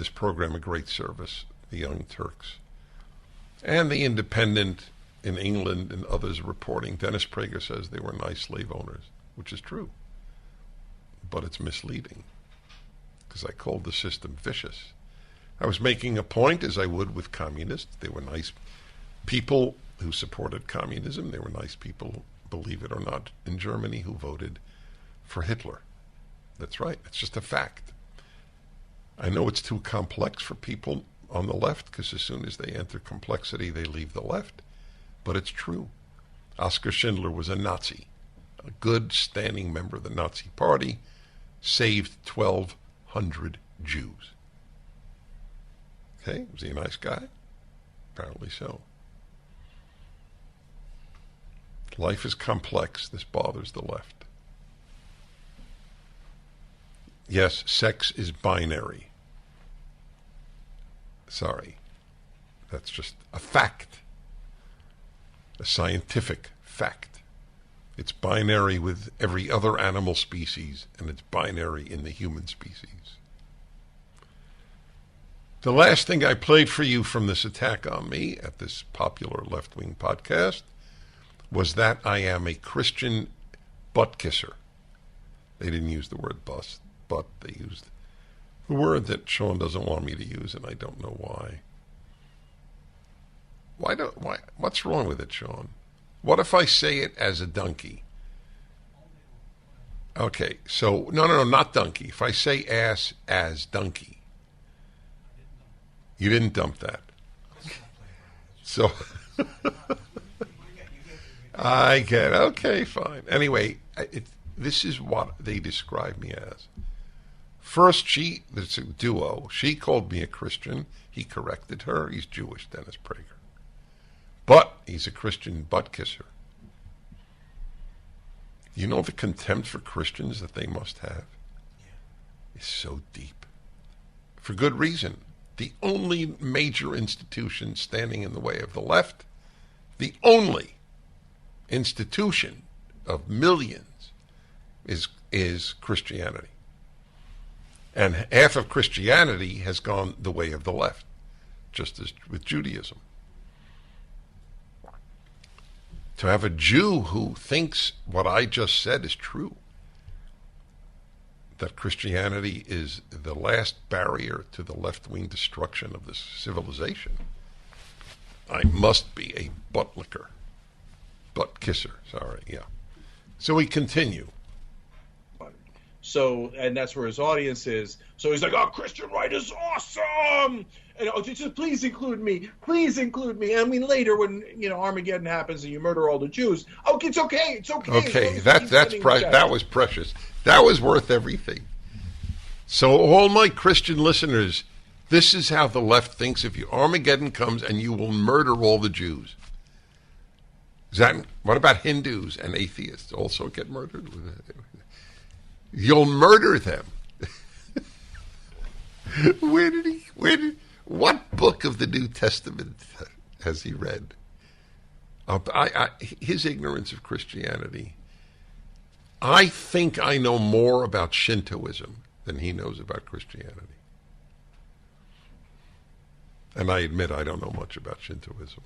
program a great service, the Young Turks. And the Independent in England and others reporting, Dennis Prager says they were nice slave owners, which is true. But it's misleading, because I called the system vicious. I was making a point, as I would with communists. They were nice people who supported communism. They were nice people, believe it or not, in Germany who voted for Hitler. That's right. It's just a fact. I know it's too complex for people on the left, because as soon as they enter complexity, they leave the left. But it's true. Oskar Schindler was a Nazi, a good standing member of the Nazi Party, saved 1,200 Jews. Okay, was he a nice guy? Apparently so. Life is complex. This bothers the left. Yes, sex is binary. Sorry. That's just a fact. A scientific fact. It's binary with every other animal species, and it's binary in the human species. The last thing I played for you from this attack on me at this popular left-wing podcast was that I am a Christian butt kisser. They didn't use the word bust, but they used the word that Sean doesn't want me to use, and I don't know why. Why? What's wrong with it, Sean? What if I say it as a donkey? Okay, so no, not donkey. If I say ass as donkey, you didn't dump that. So I get it. Okay, fine. Anyway, this is what they describe me as. First, it's a duo. She called me a Christian. He corrected her. He's Jewish, Dennis Prager. But he's a Christian butt kisser. You know the contempt for Christians that they must have? Is so deep. For good reason. The only major institution standing in the way of the left, the only institution of millions is Christianity. And half of Christianity has gone the way of the left, just as with Judaism. To have a Jew who thinks what I just said is true, that Christianity is the last barrier to the left-wing destruction of this civilization, I must be a butt licker. Butt kisser, sorry, yeah. So we continue. So, and that's where his audience is. So he's like, "Oh, Christian right is awesome, and just please include me, please include me." I mean, later when Armageddon happens and you murder all the Jews, it's okay, it's okay. Okay, that was precious. That was worth everything. So, all my Christian listeners, this is how the left thinks of you. Armageddon comes and you will murder all the Jews. What about Hindus and atheists? Also get murdered? You'll murder them. What book of the New Testament has he read? His ignorance of Christianity. I think I know more about Shintoism than he knows about Christianity. And I admit I don't know much about Shintoism.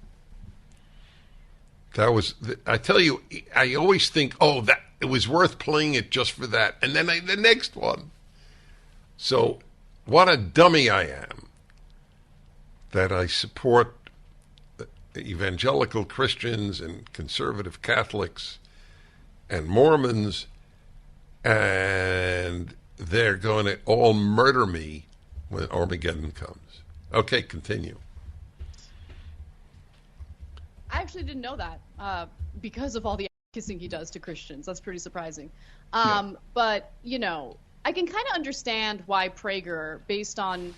I tell you, I always think, that it was worth playing it just for that. And then the next one. So, what a dummy I am that I support evangelical Christians and conservative Catholics and Mormons, and they're going to all murder me when Armageddon comes. Okay, continue. I actually didn't know that because of all the kissing he does to Christians. That's pretty surprising. But, I can kind of understand why Prager, based on,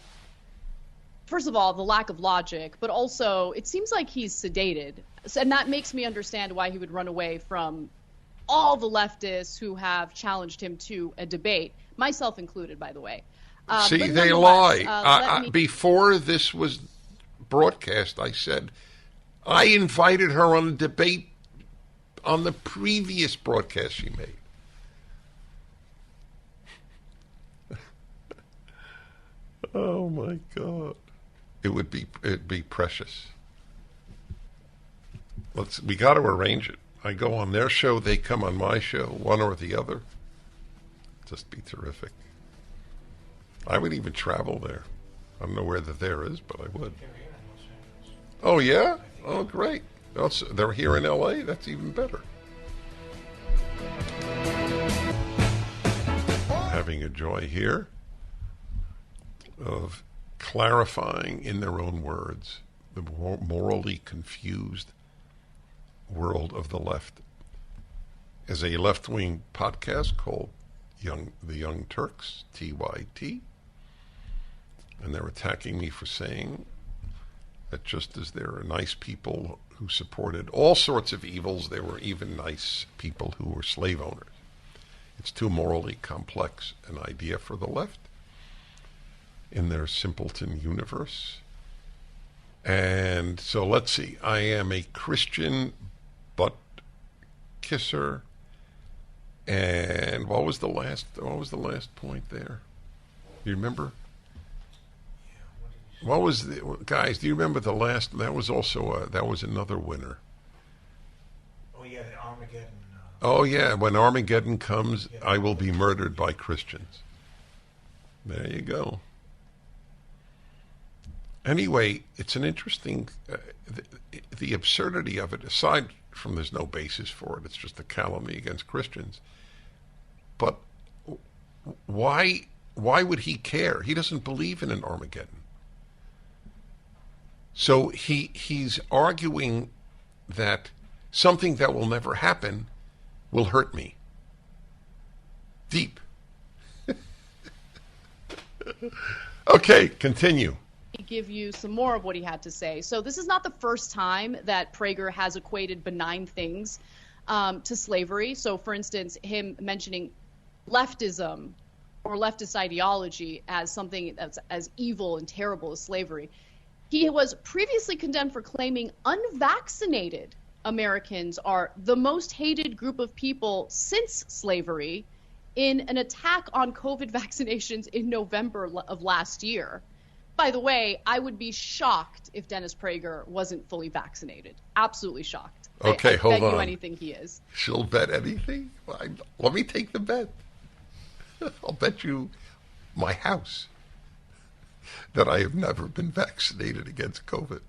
first of all, the lack of logic, but also it seems like he's sedated. And that makes me understand why he would run away from all the leftists who have challenged him to a debate, myself included, by the way. See, they lie. Before this was broadcast, I said, I invited her on a debate on the previous broadcast she made. Oh my God. It'd be precious. We got to arrange it. I go on their show, they come on my show, one or the other. Just be terrific. I would even travel there. I don't know where the there is, but I would. Oh yeah? Oh great. They're here in LA? That's even better. Having a joy here of clarifying in their own words the morally confused world of the left. As a left-wing podcast called the Young Turks, TYT, and they're attacking me for saying that just as there are nice people who supported all sorts of evils, there were even nice people who were slave owners. It's too morally complex an idea for the left in their simpleton universe. And so let's see. I am a Christian butt kisser. And what was the last point there? You remember? What was guys, do you remember the last? That was also that was another winner. Oh yeah, the Armageddon. Oh yeah, when Armageddon comes, I will be murdered by Christians. There you go. Anyway, it's an interesting, the absurdity of it, aside from there's no basis for it, it's just a calumny against Christians. But why would he care? He doesn't believe in an Armageddon. So he's arguing that something that will never happen will hurt me. Deep. Okay, continue. Give you some more of what he had to say. So this is not the first time that Prager has equated benign things to slavery. So for instance, him mentioning leftism or leftist ideology as something that's as evil and terrible as slavery. He was previously condemned for claiming unvaccinated Americans are the most hated group of people since slavery in an attack on COVID vaccinations in November of last year. By the way, I would be shocked if Dennis Prager wasn't fully vaccinated. Absolutely shocked. Okay, hold on. I bet you anything he is. She'll bet anything? Let me take the bet. I'll bet you my house that I have never been vaccinated against COVID.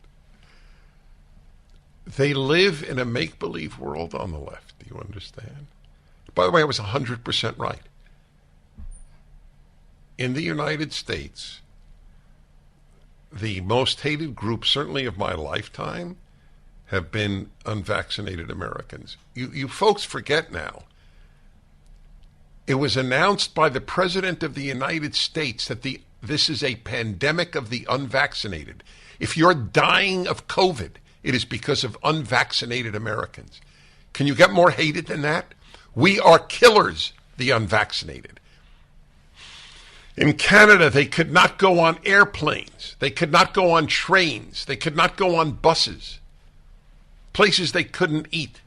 They live in a make-believe world on the left. Do you understand? By the way, I was 100% right. In the United States, the most hated group, certainly of my lifetime, have been unvaccinated Americans. You folks forget now. It was announced by the President of the United States that this is a pandemic of the unvaccinated. If you're dying of COVID, it is because of unvaccinated Americans. Can you get more hated than that? We are killers, the unvaccinated. In Canada, they could not go on airplanes. They could not go on trains. They could not go on buses. Places they couldn't eat.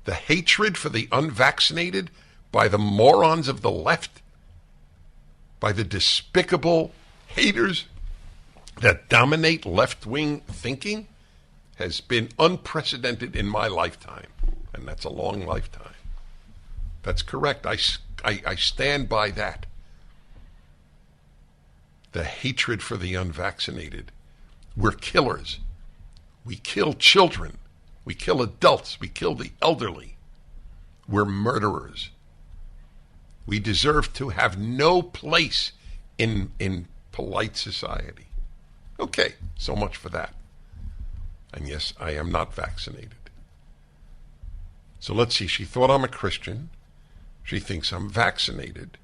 The hatred for the unvaccinated by the morons of the left, by the despicable haters that dominate left-wing thinking, has been unprecedented in my lifetime. And that's a long lifetime. That's correct. I stand by that. The hatred for the unvaccinated. We're killers. We kill children. We kill adults. We kill the elderly. We're murderers. We deserve to have no place in polite society. Okay, so much for that. And yes, I am not vaccinated. So let's see. She thought I'm a Christian. She thinks I'm vaccinated.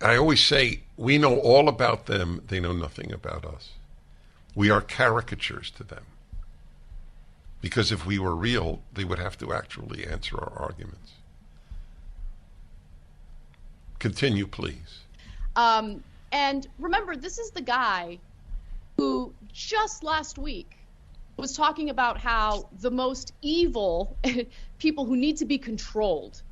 I always say, we know all about them. They know nothing about us. We are caricatures to them. Because if we were real, they would have to actually answer our arguments. Continue, please. And remember, this is the guy who just last week was talking about how the most evil people who need to be controlled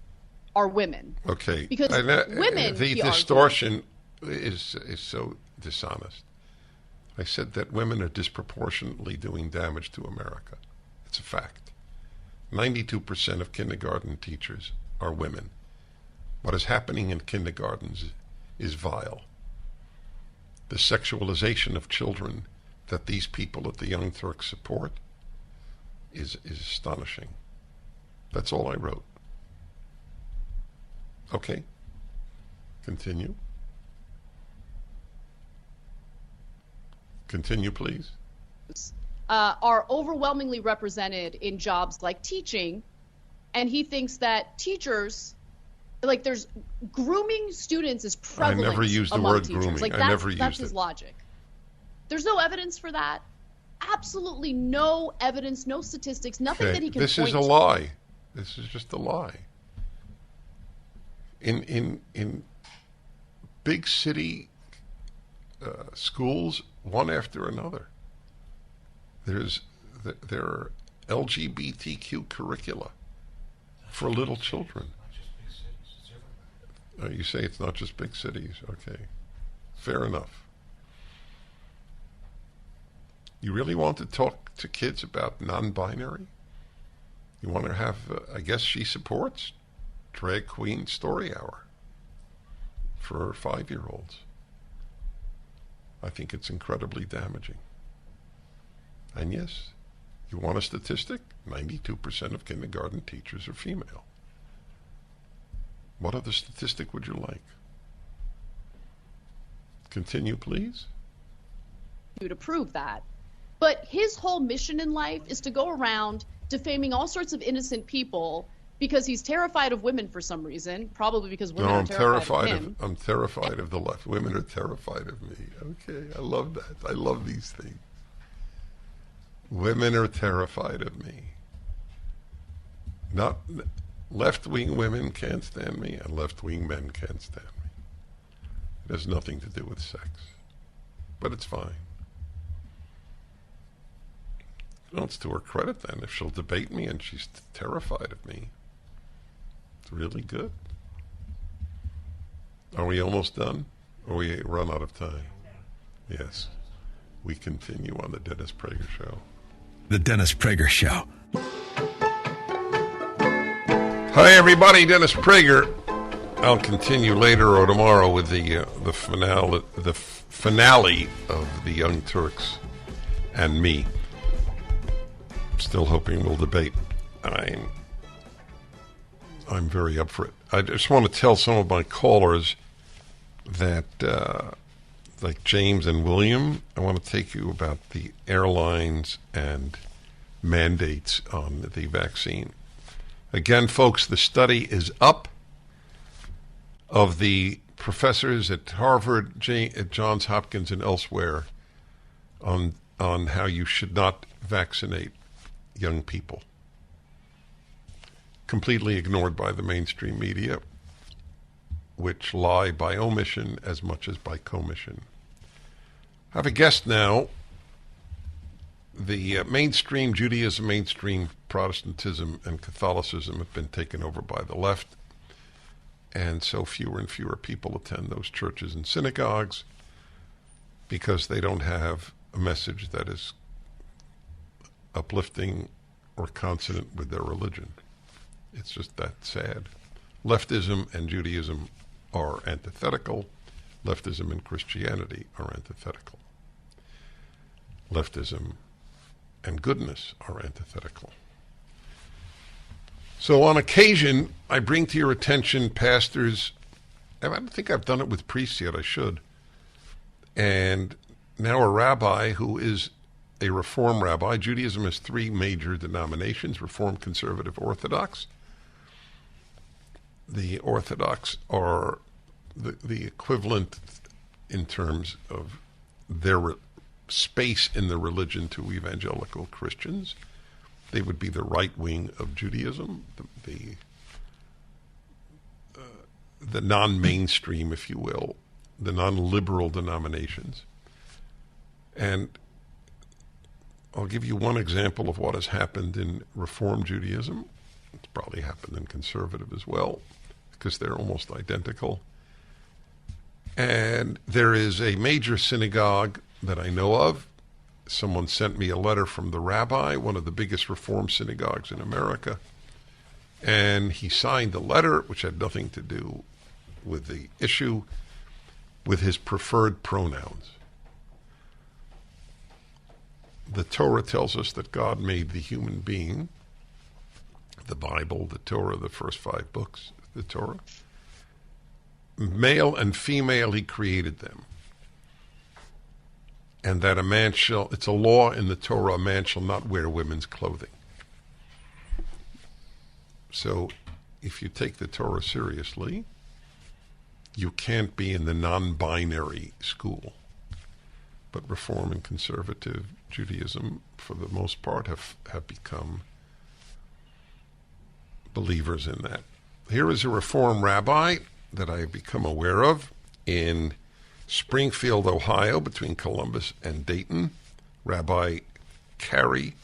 are women. Okay. Because women, the distortion is so dishonest. I said that women are disproportionately doing damage to America. It's a fact. 92% of kindergarten teachers are women. What is happening in kindergartens is vile. The sexualization of children that these people at the Young Turks support is astonishing. That's all I wrote. Okay. Continue. Continue, please. Are overwhelmingly represented in jobs like teaching, and he thinks that teachers, like there's grooming students is prevalent. I never used the word grooming. Like that's his logic. There's no evidence for that. Absolutely no evidence, no statistics, nothing that he can point to. This is a lie. This is just a lie. In big city schools, one after another, there are LGBTQ curricula for little children. You say it's not just big cities. Okay, fair enough. You really want to talk to kids about non-binary? You want to have, I guess she supports drag queen story hour for 5-year-olds. I think it's incredibly damaging. And yes, you want a statistic? 92% of kindergarten teachers are female. What other statistic would you like? Continue, please. To prove that. But his whole mission in life is to go around defaming all sorts of innocent people because he's terrified of women for some reason, probably because women are terrified of him. I'm terrified of the left. Women are terrified of me. Okay, I love that. I love these things. Women are terrified of me. Not left-wing women can't stand me, and left-wing men can't stand me. It has nothing to do with sex. But it's fine. Well, it's to her credit then. If she'll debate me and she's terrified of me, it's really good. Are we almost done? Or we run out of time? Yes. We continue on the Dennis Prager Show. The Dennis Prager Show. Hi, everybody. Dennis Prager. I'll continue later or tomorrow with the finale of the Young Turks and me. Still hoping we'll debate. I'm very up for it. I just want to tell some of my callers that, like James and William, I want to take you about the airlines and mandates on the vaccine. Again, folks, the study is up of the professors at Harvard, at Johns Hopkins, and elsewhere on how you should not vaccinate young people. Completely ignored by the mainstream media, which lie by omission as much as by commission. I have a guest now. The mainstream Judaism, mainstream Protestantism, and Catholicism have been taken over by the left, and so fewer and fewer people attend those churches and synagogues because they don't have a message that is uplifting or consonant with their religion. It's just that sad. Leftism and Judaism are antithetical. Leftism and Christianity are antithetical. Leftism and goodness are antithetical. So on occasion, I bring to your attention pastors. I don't think I've done it with priests yet. I should. And now a rabbi who is a Reform rabbi. Judaism has 3 major denominations: Reform, Conservative, Orthodox. The Orthodox are the equivalent in terms of their space in the religion to evangelical Christians. They would be the right wing of Judaism, the non-mainstream, if you will, the non-liberal denominations. And I'll give you one example of what has happened in Reform Judaism. It's probably happened in conservative as well. because they're almost identical. And there is a major synagogue that I know of. Someone sent me a letter from the rabbi, one of the biggest Reform synagogues in America. And he signed the letter, which had nothing to do with the issue, with his preferred pronouns. The Torah tells us that God made the human being, the Bible, the Torah, the first 5 books, the Torah. Male and female, he created them. And that a man shall, it's a law in the Torah, a man shall not wear women's clothing. So if you take the Torah seriously, you can't be in the non-binary school. But Reform and Conservative Judaism, for the most part, have become believers in that. Here is a Reform rabbi that I have become aware of in Springfield, Ohio, between Columbus and Dayton, Rabbi Cary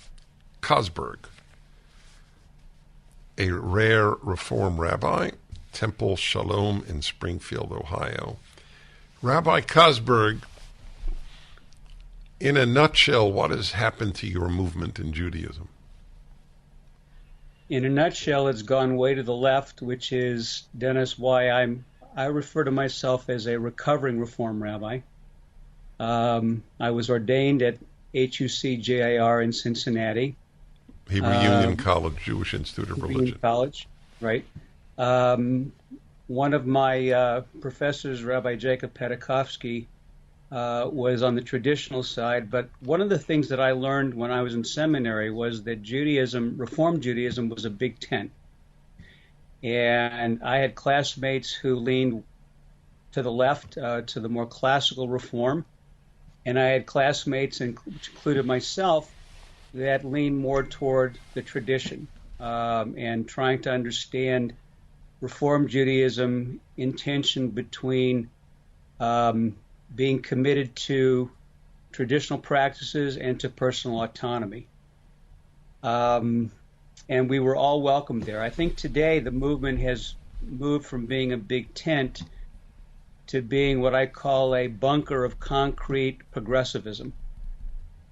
Kozberg, a rare Reform rabbi, Temple Shalom in Springfield, Ohio. Rabbi Kozberg, in a nutshell, what has happened to your movement in Judaism? In a nutshell, it's gone way to the left, which is, Dennis, why I refer to myself as a recovering Reform rabbi. I was ordained at HUC-JIR in Cincinnati. Hebrew Union College, Jewish Institute of Religion. Union College, right. One of my professors, Rabbi Jacob Petakovsky, was on the traditional side, but one of the things that I learned when I was in seminary was that Judaism, Reform Judaism, was a big tent. And I had classmates who leaned to the left, to the more classical Reform, and I had classmates, which included myself, that leaned more toward the tradition, and trying to understand Reform Judaism in tension between being committed to traditional practices and to personal autonomy. And we were all welcome there. I think today the movement has moved from being a big tent to being what I call a bunker of concrete progressivism.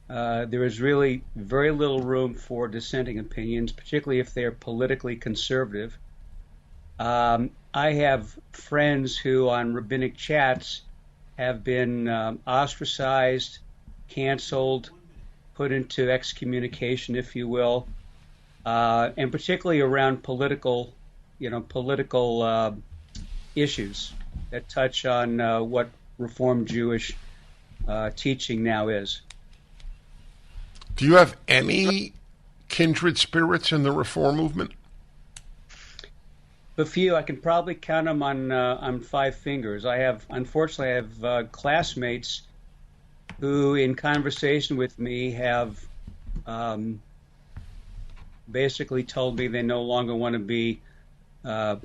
There is really very little room for dissenting opinions, particularly if they are politically conservative. I have friends who on rabbinic chats have been ostracized, canceled, put into excommunication, if you will, and particularly around political issues that touch on what Reform Jewish teaching now is. Do you have any kindred spirits in the Reform movement? A few. I can probably count them on 5 fingers. Unfortunately, I have classmates who, in conversation with me, have basically told me they no longer want to be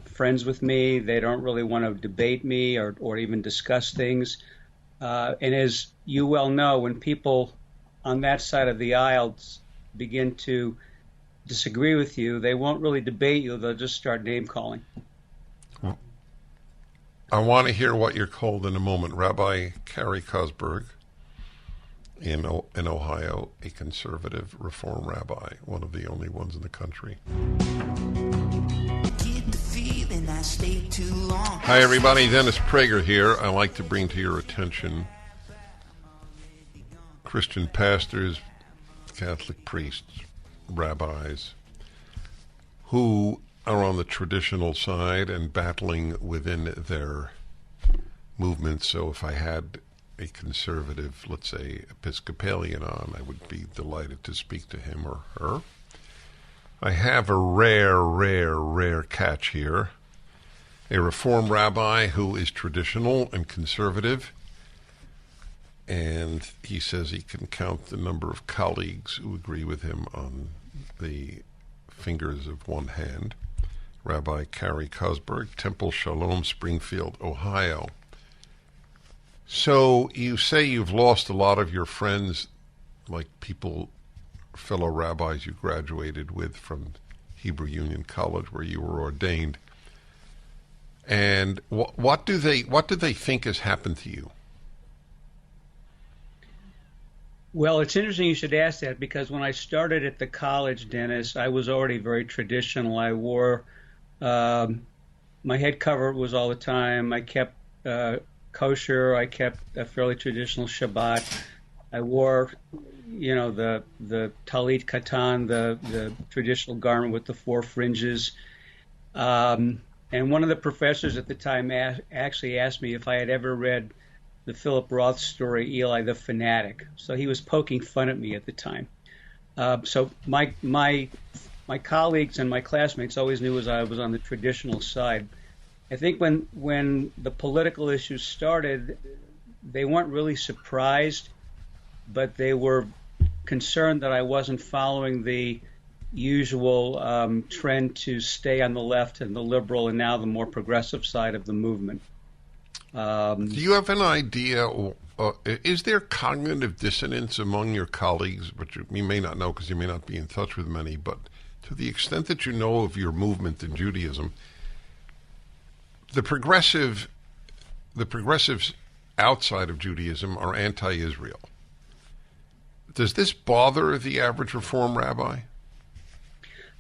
friends with me. They don't really want to debate me or even discuss things. And as you well know, when people on that side of the aisle begin to disagree with you, they won't really debate you. They'll just start name calling. I want to hear what you're called in a moment. Rabbi Cary Kozberg in Ohio, a conservative Reform rabbi, one of the only ones in the country. Hi, everybody. Dennis Prager here. I like to bring to your attention Christian pastors, Catholic priests, rabbis who are on the traditional side and battling within their movement. So if I had a conservative, let's say Episcopalian on, I would be delighted to speak to him or her. I have a rare catch here. A Reform rabbi who is traditional and conservative, and he says he can count the number of colleagues who agree with him on the fingers of one hand. Rabbi Cary Kozberg, Temple Shalom, Springfield, Ohio. So you say you've lost a lot of your friends, like fellow rabbis you graduated with from Hebrew Union College where you were ordained. And what do they think has happened to you? Well, it's interesting you should ask that, because when I started at the college, Dennis, I was already very traditional. I wore my head cover was all the time. I kept kosher. I kept a fairly traditional Shabbat. I wore, the talit katan, the traditional garment with the 4 fringes. And one of the professors at the time actually asked me if I had ever read the Philip Roth story, Eli the Fanatic. So he was poking fun at me at the time. So my colleagues and my classmates always knew I was on the traditional side. I think when the political issues started, they weren't really surprised, but they were concerned that I wasn't following the usual trend to stay on the left and the liberal and now the more progressive side of the movement. Do you have an idea, is there cognitive dissonance among your colleagues, which you may not know because you may not be in touch with many, but to the extent that you know of your movement in Judaism, the progressives outside of Judaism are anti-Israel. Does this bother the average Reform rabbi?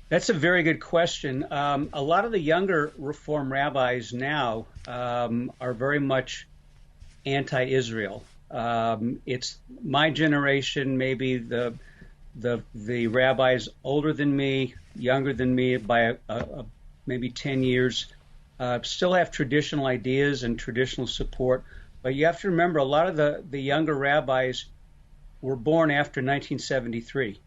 That's a very good question. A lot of the younger Reform rabbis now are very much anti-Israel. It's my generation, maybe the rabbis older than me, younger than me by maybe 10 years, still have traditional ideas and traditional support. But you have to remember, a lot of the younger rabbis were born after 1973.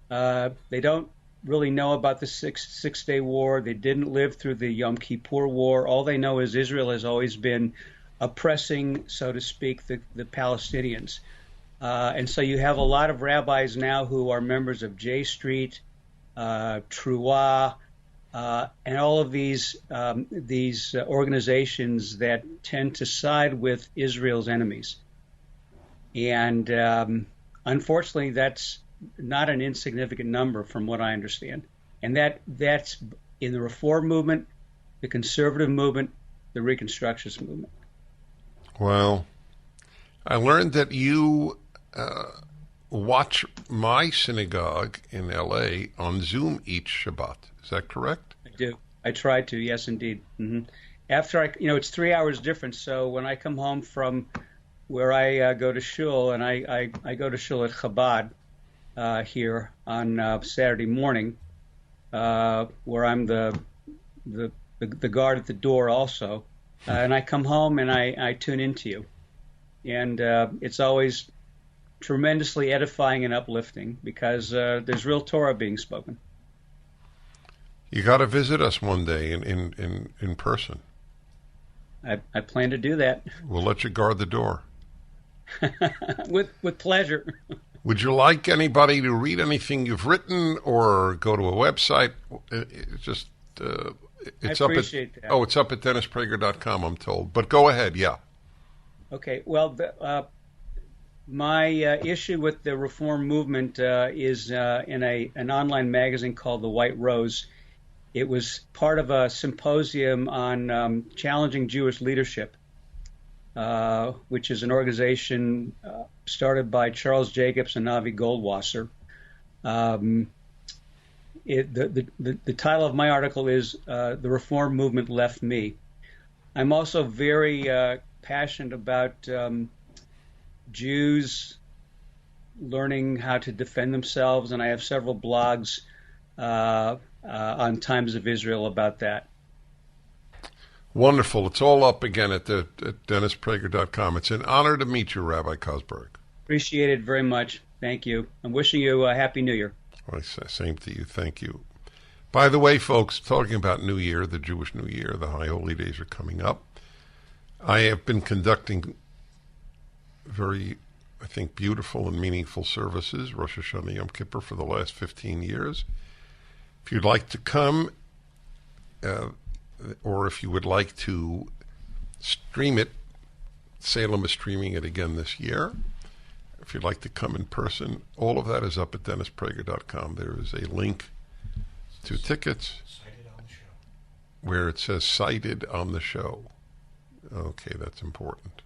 They don't really know about the Six-Day War. They didn't live through the Yom Kippur War. All they know is Israel has always been oppressing, so to speak, the Palestinians. And so you have a lot of rabbis now who are members of J Street, Truah, and all of these organizations that tend to side with Israel's enemies. And unfortunately, that's not an insignificant number from what I understand. And that's in the Reform movement, the conservative movement, the Reconstructionist movement. Well, I learned that you watch my synagogue in L.A. on Zoom each Shabbat. Is that correct? I do. I try to, yes, indeed. Mm-hmm. After it's 3 hours difference, so when I come home from where I go to shul, and I go to shul at Chabad, here on Saturday morning, where I'm the guard at the door also, and I come home and I tune into you, and it's always tremendously edifying and uplifting because there's real Torah being spoken. You got to visit us one day in person. I plan to do that. We'll let you guard the door. with pleasure. Would you like anybody to read anything you've written or go to a website? It's I appreciate that. Oh, it's up at DennisPrager.com, I'm told. But go ahead, yeah. Okay, well, my issue with the Reform movement is in an online magazine called The White Rose. It was part of a symposium on challenging Jewish leadership, which is an organization started by Charles Jacobs and Avi Goldwasser. The title of my article is The Reform Movement Left Me. I'm also very passionate about Jews learning how to defend themselves, and I have several blogs on Times of Israel about that. Wonderful. It's all up again at DennisPrager.com. It's an honor to meet you, Rabbi Kozberg. Appreciate it very much. Thank you. I'm wishing you a Happy New Year. Well, same to you. Thank you. By the way, folks, talking about New Year, the Jewish New Year, the High Holy Days are coming up. I have been conducting very, I think, beautiful and meaningful services, Rosh Hashanah, Yom Kippur, for the last 15 years. If you'd like to come, or if you would like to stream it, Salem is streaming it again this year. If you'd like to come in person, all of that is up at DennisPrager.com. There is a link to tickets. where it says cited on the show. Okay, that's important.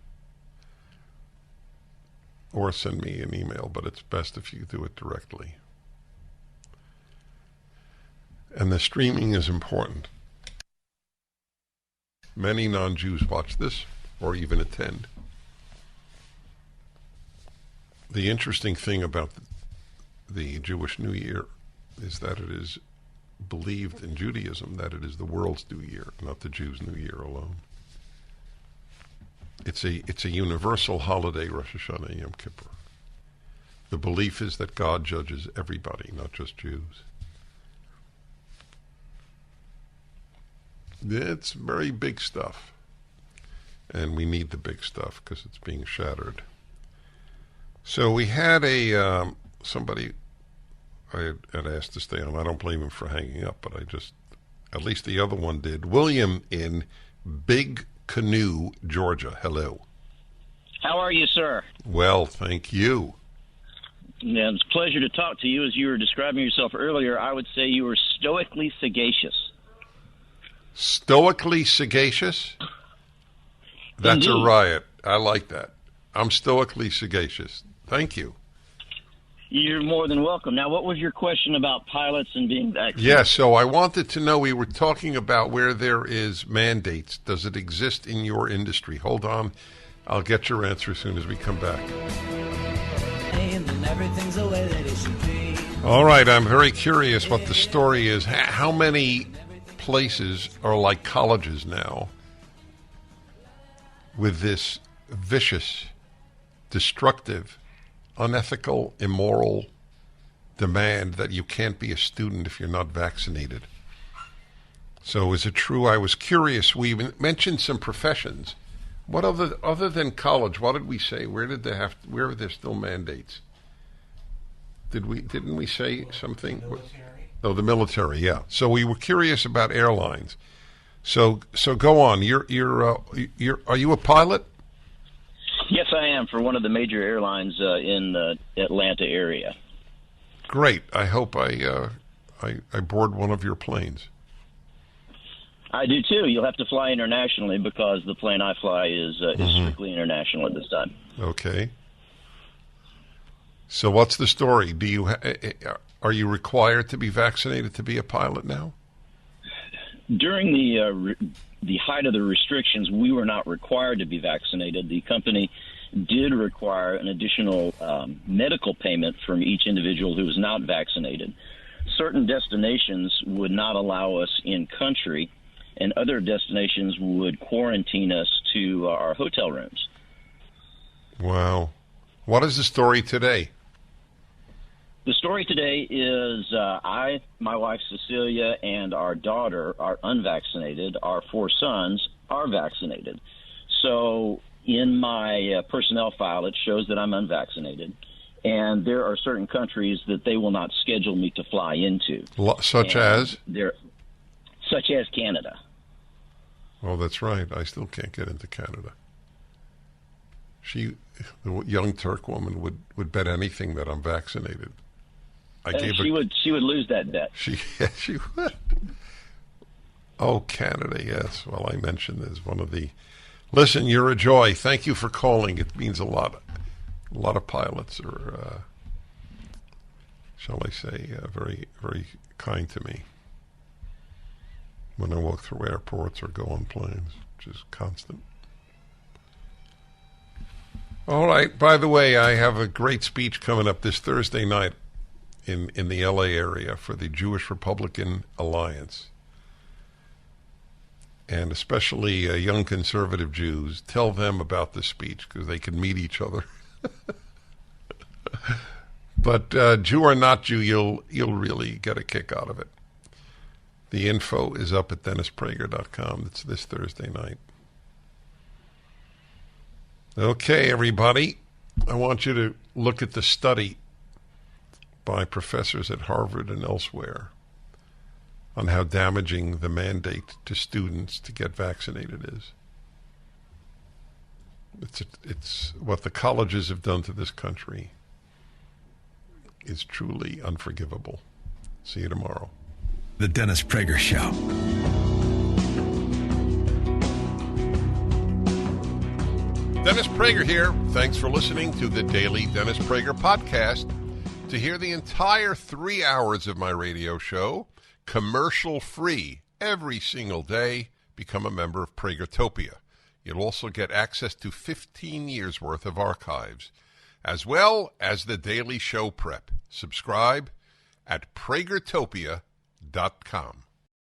Or send me an email, but it's best if you do it directly. And the streaming is important. Many non-Jews watch this or even attend. The interesting thing about the Jewish New Year is that it is believed in Judaism that it is the world's New Year, not the Jews' New Year alone. It's a universal holiday, Rosh Hashanah and Yom Kippur. The belief is that God judges everybody, not just Jews. It's very big stuff. And we need the big stuff because it's being shattered. So we had somebody I had asked to stay on. I don't blame him for hanging up, but at least the other one did. William in Big Canoe, Georgia. Hello. How are you, sir? Well, thank you. Yeah, it's a pleasure to talk to you. As you were describing yourself earlier, I would say you were stoically sagacious. Stoically sagacious? That's Indeed. a riot. I like that. I'm stoically sagacious. Thank you. You're more than welcome. Now, what was your question about pilots and being vaccinated? Yeah, so I wanted to know, we were talking about where there is mandates. Does it exist in your industry? Hold on. I'll get your answer as soon as we come back. All right, I'm very curious what the story is. How many places are like colleges now with this vicious, destructive, unethical, immoral demand that you can't be a student if you're not vaccinated? So is it true? I was curious. We mentioned some professions. What other than college, what did we say? Where are there still mandates? Didn't we say something? Military. Oh, the military, yeah. So we were curious about airlines. So go on. Are you a pilot? Yes, I am, for one of the major airlines in the Atlanta area. Great. I hope I board one of your planes. I do, too. You'll have to fly internationally because the plane I fly is strictly international at this time. Okay. So what's the story? Are you required to be vaccinated to be a pilot now? During the height of the restrictions, we were not required to be vaccinated. The company did require an additional medical payment from each individual who was not vaccinated. Certain destinations would not allow us in country, and other destinations would quarantine us to our hotel rooms. Wow. What is the story today? The story today is I, my wife Cecilia, and our daughter are unvaccinated. Our 4 sons are vaccinated. So in my personnel file, it shows that I'm unvaccinated. And there are certain countries that they will not schedule me to fly into. Such as Canada. Oh, that's right. I still can't get into Canada. The young Turk woman would bet anything that I'm vaccinated. She would lose that bet. She would. Oh, Canada, yes. Well, I mentioned as one of the. Listen, you're a joy. Thank you for calling. It means a lot. A lot of pilots are, shall I say, very, very kind to me when I walk through airports or go on planes, which is constant. All right. By the way, I have a great speech coming up this Thursday night in the L.A. area for the Jewish Republican Alliance. And especially young conservative Jews, tell them about this speech because they can meet each other. But Jew or not Jew, you'll really get a kick out of it. The info is up at DennisPrager.com. It's this Thursday night. Okay, everybody. I want you to look at the study by professors at Harvard and elsewhere on how damaging the mandate to students to get vaccinated is. It's what the colleges have done to this country is truly unforgivable. See you tomorrow. The Dennis Prager Show. Dennis Prager here. Thanks for listening to the Daily Dennis Prager Podcast. To hear the entire 3 hours of my radio show, commercial-free, every single day, become a member of Pragertopia. You'll also get access to 15 years' worth of archives, as well as the daily show prep. Subscribe at pragertopia.com.